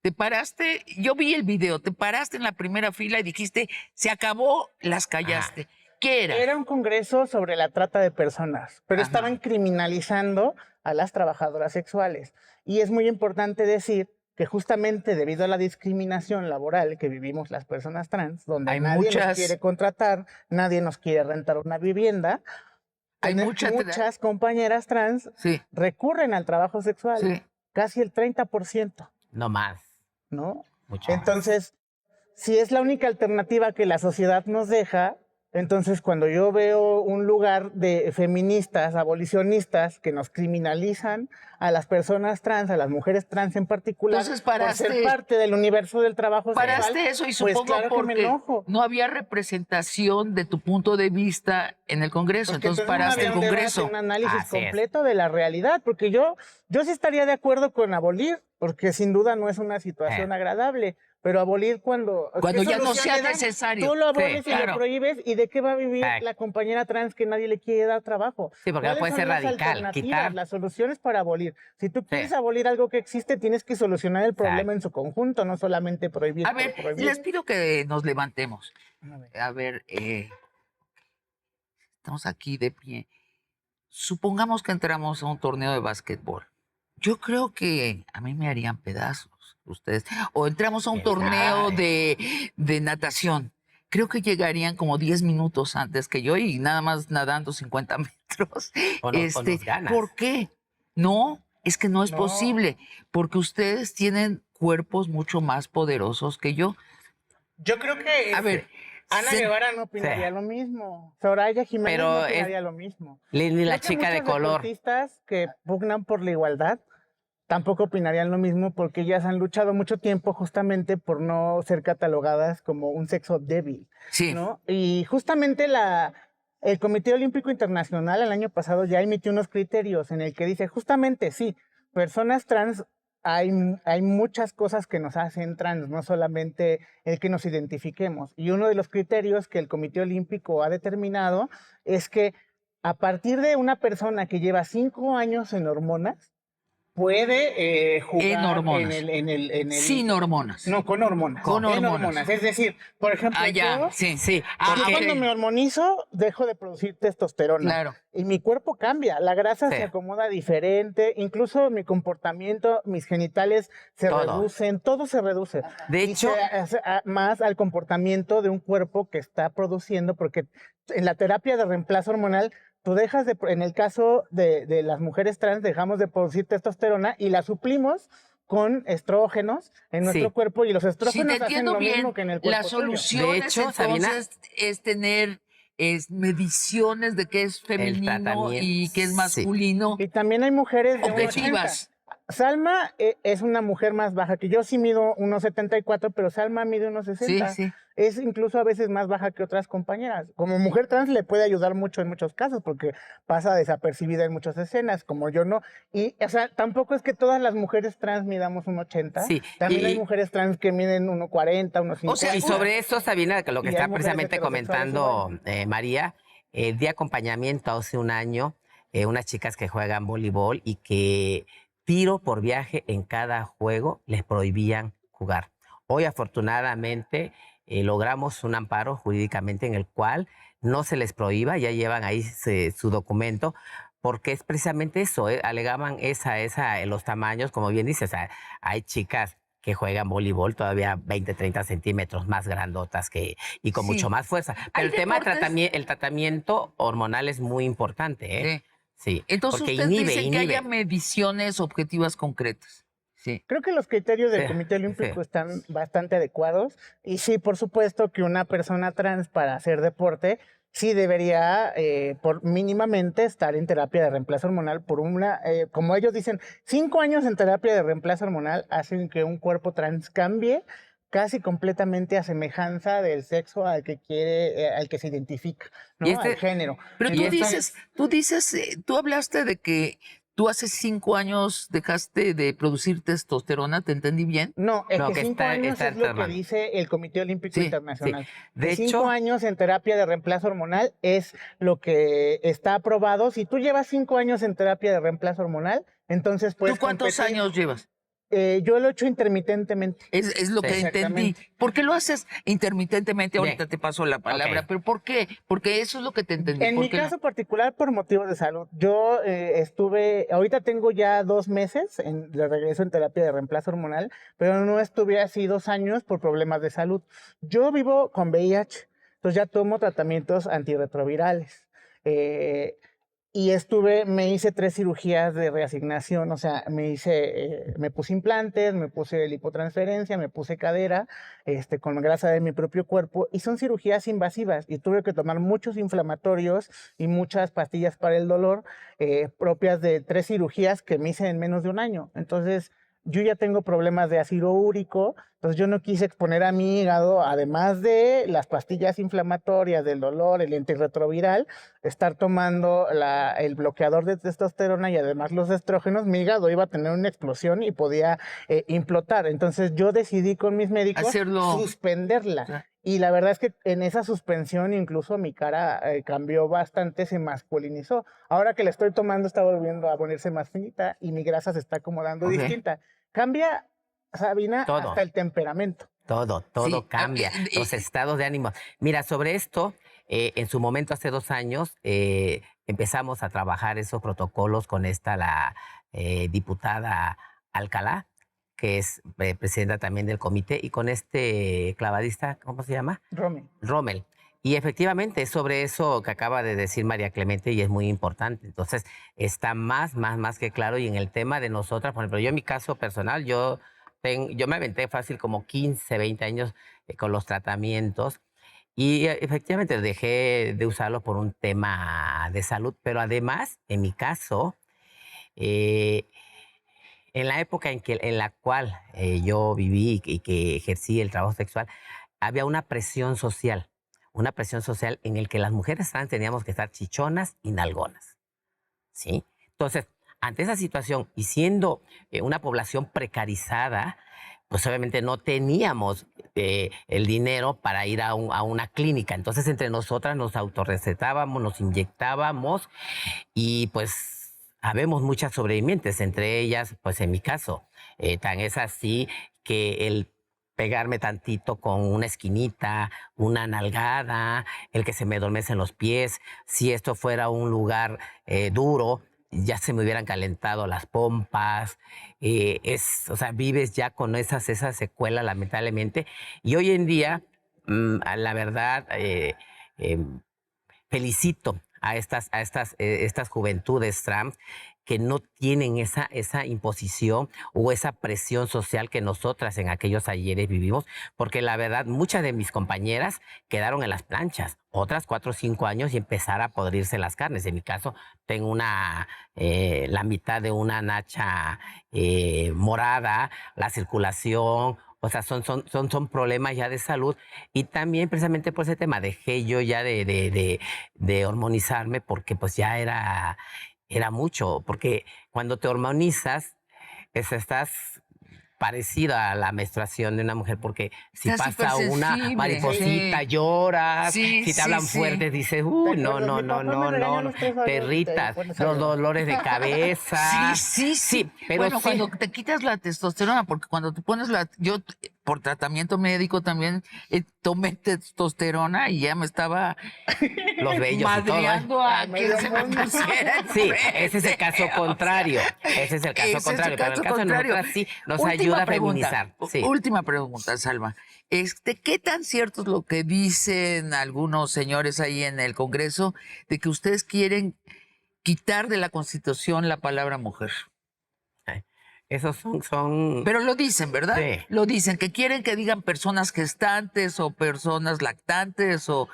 Te paraste, yo vi el video, te paraste en la primera fila y dijiste, se acabó, las callaste. ¿Qué era? Era un congreso sobre la trata de personas, pero estaban criminalizando a las trabajadoras sexuales. Y es muy importante decir que justamente debido a la discriminación laboral que vivimos las personas trans, donde nadie nos quiere contratar, nadie nos quiere rentar una vivienda, muchas compañeras trans recurren al trabajo sexual, casi el 30%. No más. ¿No? Entonces, si es la única alternativa que la sociedad nos deja, Entonces, cuando yo veo un lugar de feministas, abolicionistas, que nos criminalizan a las personas trans, a las mujeres trans en particular, Entonces por ser paraste, parte del universo del trabajo sexual, paraste eso y pues supongo claro que me porque enojo. no había representación de tu punto de vista en el Congreso. Porque Entonces entonces no paraste había el un debate, Congreso. un análisis Así es. completo de la realidad, porque yo sí estaría de acuerdo con abolir, porque sin duda no es una situación agradable, pero abolir cuando Cuando ¿qué ya no solución sea le das? necesario. Tú lo aboles y claro. lo prohíbes, ¿y de qué va a vivir Exacto. la compañera trans que nadie le quiere dar trabajo? Sí, porque no ¿Cuáles puede son ser las radical, alternativas, quitar. las soluciones para abolir? Si tú quieres Sí. abolir algo que existe, tienes que solucionar el problema Exacto. en su conjunto, no solamente prohibir A por ver, prohibir. les pido que nos levantemos. A ver. A ver, estamos aquí de pie. Supongamos que entramos a un torneo de básquetbol. Yo creo que a mí me harían pedazos ustedes. O entramos a un ¿Quién torneo sabe? de natación. Creo que llegarían como 10 minutos antes que yo y nada más nadando 50 metros. O nos ganas. ¿Por qué? No, es que no es No. posible, porque ustedes tienen cuerpos mucho más poderosos que yo. Yo creo que A ver, Ana se- Guevara no opinaría lo mismo. Soraya Jiménez Pero no es- opinaría lo mismo. Ni la Creo que chica de muchos color. deportistas que pugnan por la igualdad tampoco opinarían lo mismo porque ellas han luchado mucho tiempo justamente por no ser catalogadas como un sexo débil, sí, ¿no? Y justamente el Comité Olímpico Internacional el año pasado ya emitió unos criterios en el que dice justamente, sí, personas trans, hay muchas cosas que nos hacen trans, no solamente el que nos identifiquemos. Y uno de los criterios que el Comité Olímpico ha determinado es que a partir de una persona que lleva 5 años en hormonas, puede jugar en hormonas. Sin hormonas. No, con hormonas. Con En hormonas. Es decir, por ejemplo, Ah, ya, yo, sí. Sí, Ah, yo ok. cuando me hormonizo, dejo de producir testosterona. Claro. Y mi cuerpo cambia, la grasa Sí. se acomoda diferente, incluso mi comportamiento, mis genitales se Todo. reducen, todo se reduce. De Y hecho, se hace más al comportamiento de un cuerpo que está produciendo, porque en la terapia de reemplazo hormonal, tú dejas en el caso de las mujeres trans, dejamos de producir testosterona y la suplimos con estrógenos en nuestro Sí. cuerpo y los Si estrógenos te hacen entiendo lo bien, mismo que en el cuerpo la tuyo. solución De es hecho, Sabina, entonces es tener mediciones de qué es femenino tratamiento, y qué es sí. masculino, Y también hay mujeres de 1,80. objetivas. Salma es una mujer más baja que yo, sí mido 1,74, pero Salma mide 1,60. Sí, sí. Es incluso a veces más baja que otras compañeras. Como mujer trans le puede ayudar mucho en muchos casos porque pasa desapercibida en muchas escenas, como yo no. Y, o sea, tampoco es que todas las mujeres trans midamos 1,80. Sí, También y- hay mujeres trans que miden 1,40, 1,50. O sea, y sobre eso, Sabina, que lo que Y hay está mujeres precisamente heterosexuales comentando María, di acompañamiento hace un año, unas chicas que juegan voleibol y que tiro por viaje en cada juego les prohibían jugar. Hoy, afortunadamente, logramos un amparo jurídicamente en el cual no se les prohíba, ya llevan ahí su documento, porque es precisamente eso, alegaban los tamaños, como bien dices, hay chicas que juegan voleibol todavía 20, 30 centímetros más grandotas y con Sí. mucho más fuerza. Pero Hay el tema deportes- el tratamiento hormonal es muy importante, ¿eh? Sí. Sí, Entonces porque ustedes inhibe, dicen que haya mediciones objetivas concretas. Sí. Creo que los criterios del Sí, Comité Olímpico sí. están bastante adecuados y sí, por supuesto que una persona trans para hacer deporte sí debería mínimamente estar en terapia de reemplazo hormonal como ellos dicen, 5 años en terapia de reemplazo hormonal hacen que un cuerpo trans cambie casi completamente a semejanza del sexo al que quiere, al que se identifica, ¿no? Y Al género. Pero Entonces, tú dices, tú hablaste de que tú hace 5 años dejaste de producir testosterona, ¿te entendí bien? No, es No, que que 5 está- años está es lo que enfermando. dice el Comité Olímpico Sí, Internacional. De Que 5 hecho- años en terapia de reemplazo hormonal es lo que está aprobado. Si tú llevas 5 años en terapia de reemplazo hormonal, entonces puedes ¿Tú cuántos competir. años llevas? Yo lo he hecho intermitentemente. Es lo Sí. que entendí. Exactamente. ¿Por qué lo haces intermitentemente? Bien. Ahorita te paso la palabra, Ok. pero ¿por qué? Porque eso es lo que te entendí. En ¿Por mi qué no? caso particular, por motivos de salud, yo ahorita tengo ya 2 meses de regreso en terapia de reemplazo hormonal, pero no estuve así 2 años por problemas de salud. Yo vivo con VIH, entonces ya tomo tratamientos antirretrovirales. y me hice 3 cirugías de reasignación, o sea, me puse implantes, me puse lipotransferencia, me puse cadera, con grasa de mi propio cuerpo, y son cirugías invasivas, y tuve que tomar muchos inflamatorios y muchas pastillas para el dolor, propias de 3 cirugías que me hice en menos de un año. Entonces, yo ya tengo problemas de ácido úrico, entonces yo no quise exponer a mi hígado, además de las pastillas inflamatorias, del dolor, el antirretroviral, estar tomando el bloqueador de testosterona y además los estrógenos. Mi hígado iba a tener una explosión y podía implotar. Entonces yo decidí con mis médicos suspenderla. Claro. Y la verdad es que en esa suspensión incluso mi cara cambió bastante, se masculinizó. Ahora que la estoy tomando está volviendo a ponerse más finita y mi grasa se está acomodando distinta. Cambia, Sabina, Todo. hasta el temperamento. Todo Sí, cambia, los estados de ánimo. Mira, sobre esto, en su momento, hace 2 años, empezamos a trabajar esos protocolos con la diputada Alcalá, que es presidenta también del comité, y con este clavadista, ¿cómo se llama? Rommel. Y efectivamente, es sobre eso que acaba de decir María Clemente y es muy importante. Entonces, está más que claro. Y en el tema de nosotras, por ejemplo, yo en mi caso personal, yo me aventé fácil como 15, 20 años con los tratamientos y efectivamente dejé de usarlos por un tema de salud, pero además, en mi caso, en la época en la cual yo viví y que ejercí el trabajo sexual, había una presión social en el que las mujeres trans teníamos que estar chichonas y nalgonas, ¿sí? Entonces, ante esa situación y siendo una población precarizada, pues obviamente no teníamos el dinero para ir a una clínica. Entonces, entre nosotras nos autorrecetábamos, nos inyectábamos y pues habemos muchas sobrevivientes, entre ellas, pues en mi caso, tan es así que el pegarme tantito con una esquinita, una nalgada, el que se me adormecen los pies, si esto fuera un lugar duro, ya se me hubieran calentado las pompas, o sea, vives ya con esas secuelas, lamentablemente. Y hoy en día, la verdad, felicito a estas juventudes trans que no tienen esa imposición o esa presión social que nosotras en aquellos ayeres vivimos, porque la verdad, muchas de mis compañeras quedaron en las planchas, otras 4 o 5 años y empezar a podrirse las carnes. En mi caso, tengo la mitad de una nacha morada, la circulación. O sea, son problemas ya de salud y también precisamente por ese tema dejé yo ya de hormonizarme porque pues ya era mucho, porque cuando te hormonizas estás parecida a la menstruación de una mujer, porque si Estás pasa una hipersensible. mariposita Sí. lloras, Sí, si te hablan sí. fuertes dices, ¿Te no, acuerdas? no, Mi no, papá me no, regañó no, a los 3 años y te perritas, pones a los llorar. dolores de cabeza. Sí. pero Bueno, sí. cuando te quitas la testosterona, porque cuando te pones yo por tratamiento médico también tomé testosterona y ya me estaba Los vellos y todo, madreando a Ay, que medio se me mundo. pusiera Sí, enfrente. ese es el caso O sea, contrario. Ese es el caso ese es contrario. el Pero en el caso caso de contrario. nosotras sí nos Última ayuda a pregunta, feminizar. Sí. Última pregunta, Salma. ¿Qué tan cierto es lo que dicen algunos señores ahí en el Congreso de que ustedes quieren quitar de la Constitución la palabra mujer? Esos son... Pero lo dicen, ¿verdad? Sí. Lo dicen, que quieren que digan personas gestantes o personas lactantes o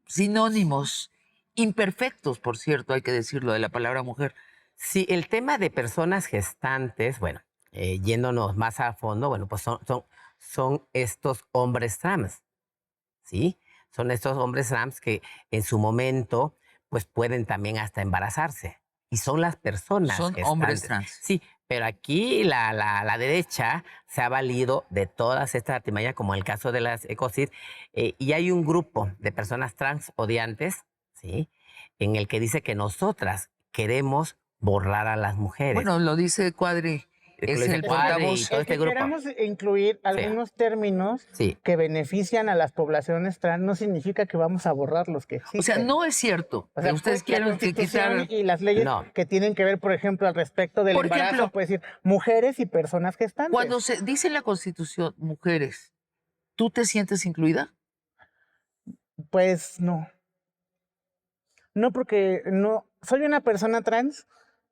sinónimos imperfectos, por cierto, hay que decirlo, de la palabra mujer. Sí, el tema de personas gestantes, bueno, yéndonos más a fondo, bueno, pues son estos hombres trans, ¿sí? Son estos hombres trans que en su momento, pues pueden también hasta embarazarse. Y son las personas Son gestantes. hombres trans. Sí, pero aquí la derecha se ha valido de todas estas artimañas, como el caso de las ECOCID, y hay un grupo de personas trans odiantes, ¿sí? En el que dice que nosotras queremos borrar a las mujeres. Bueno, lo dice Cuadri, es dice el Cuadri portavoz. y todo este Que grupo. queramos incluir algunos términos Sí. que benefician a las poblaciones trans no significa que vamos a borrar los que existen. O sea, no es cierto O sea, que ustedes la quieren Constitución quitar... y las leyes No. que tienen que ver, por ejemplo, al respecto del Por embarazo, ejemplo, puede decir mujeres y personas gestantes. Cuando se dice en la Constitución mujeres, ¿tú te sientes incluida? Pues no. No, porque no soy una persona trans,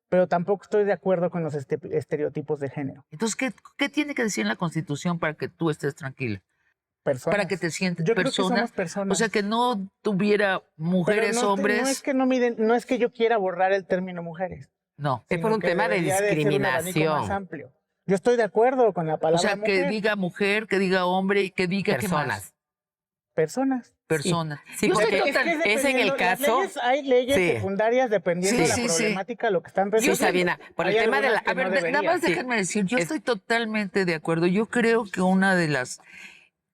pero tampoco estoy de acuerdo con los estereotipos de género. Entonces, ¿qué tiene que decir en la Constitución para que tú estés tranquila? Personas. Para que te sientas Yo creo que persona. somos personas. O sea, que no tuviera mujeres, Pero hombres. No es que no miden, no es que yo quiera borrar el término mujeres. No. Es por un tema de discriminación. Más amplio. Yo estoy de acuerdo con la O palabra sea, mujer. que diga mujer, que diga hombre y que diga ¿qué más? Personas. Personas. Personas. Sí, Yo porque estoy Es que total- es en el dependiendo, caso... hay leyes Sí. secundarias dependiendo Sí, de sí, la sí. problemática, lo que están Sí, pensando. Sabina, por el Hay tema de la... algunas que A ver, no nada deberían. más déjenme decir, yo estoy totalmente de acuerdo. Yo creo que una de las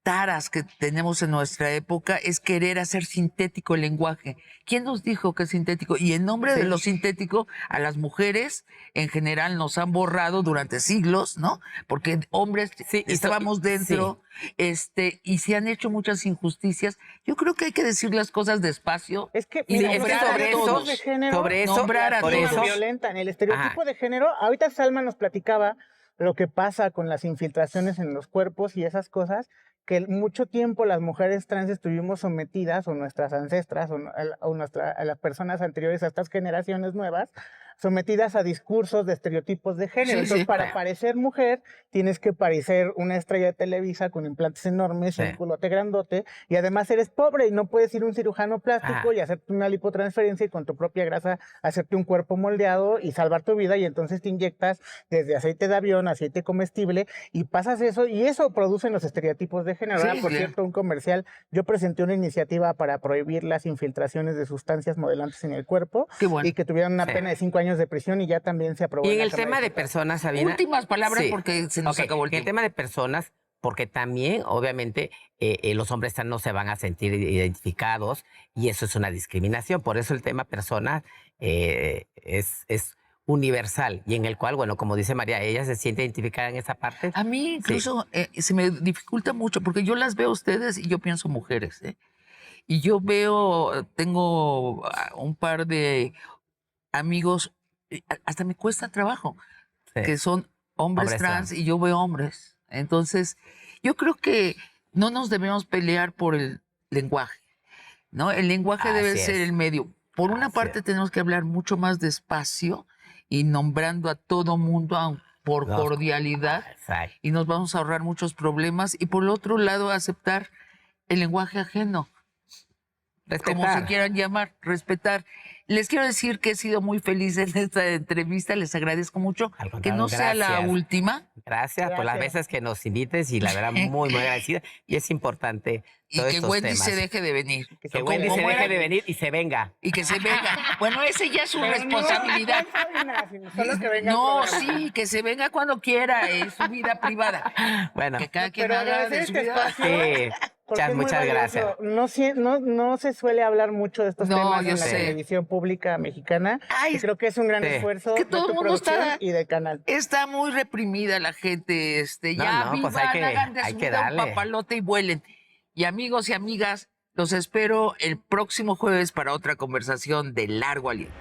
taras que tenemos en nuestra época es querer hacer sintético el lenguaje. ¿Quién nos dijo que es sintético? Y en nombre de lo sintético, a las mujeres en general nos han borrado durante siglos, ¿no? Porque hombres Sí, estábamos dentro, y se han hecho muchas injusticias. Yo creo que hay que decir las cosas despacio. Es que, Y mira, es que nombrar sobre a eso, todos. de género, sobre eso, nombrar a por todos. eso, violentan. El estereotipo de género, ahorita Salma nos platicaba lo que pasa con las infiltraciones en los cuerpos y esas cosas, que mucho tiempo las mujeres trans estuvimos sometidas, o nuestras ancestras, a las personas anteriores a estas generaciones nuevas, sometidas a discursos de estereotipos de género. Sí, Entonces, sí. para parecer mujer, tienes que parecer una estrella de Televisa con implantes enormes y Sí. un culote grandote, y además eres pobre y no puedes ir a un cirujano plástico y hacerte una lipotransferencia y con tu propia grasa hacerte un cuerpo moldeado y salvar tu vida, y entonces te inyectas desde aceite de avión, aceite comestible, y pasas eso, y eso producen los estereotipos de género. Sí, Ahora, por claro. cierto, un comercial, yo presenté una iniciativa para prohibir las infiltraciones de sustancias modelantes en el cuerpo, Qué bueno. y que tuvieran una Sí. pena de 5 años de prisión, y ya también se aprobó. Y en la el Cámara tema de Diputados. personas, Sabina... Últimas palabras Sí. porque se nos Ok, acabó el en el tiempo. tema de personas, porque también, obviamente, los hombres no se van a sentir identificados y eso es una discriminación. Por eso el tema personas es universal y en el cual, bueno, como dice María, ella se siente identificada en esa parte. A mí incluso se me dificulta mucho porque yo las veo a ustedes y yo pienso mujeres, ¿eh? Y yo tengo un par de amigos, hasta me cuesta trabajo, Sí. que son hombres Hombres trans trans. y yo veo hombres. Entonces, yo creo que no nos debemos pelear por el lenguaje, ¿no? El lenguaje debe Así ser es. el medio. Por una Así parte es. tenemos que hablar mucho más despacio y nombrando a todo mundo por No, cordialidad, Exacto. y nos vamos a ahorrar muchos problemas. Y por el otro lado, aceptar el lenguaje ajeno, como se Respetar. quieran llamar, respetar. Les quiero decir que he sido muy feliz en esta entrevista, les agradezco mucho. Al Que contrario, no sea la gracias. última Gracias por las Gracias. veces que nos invites y la verdad muy, muy agradecida. Y es importante y todos que estos Wendy temas. se deje de venir. Que Wendy se Como deje era- de venir y se venga. Y que se venga. Bueno, ese ya es su Pero no, responsabilidad. no, Sabina, sino solo que venga al No, programa. sí, que se venga cuando quiera, es su vida privada. Bueno, Que cada quien Pero haga agradecer de su este vida. espacio. sí, Porque es muy muchas valioso. gracias. No se suele hablar mucho de estos No, temas yo en la sé. televisión pública mexicana. Ay, Y creo que es un gran sí. esfuerzo Que de todo tu el mundo producción está- y del canal. Está muy reprimida la gente, No, ya no, vivan, pues hagan de hay su que vida un darle. papalote y vuelen. Y amigos y amigas, los espero el próximo jueves para otra conversación de largo aliento.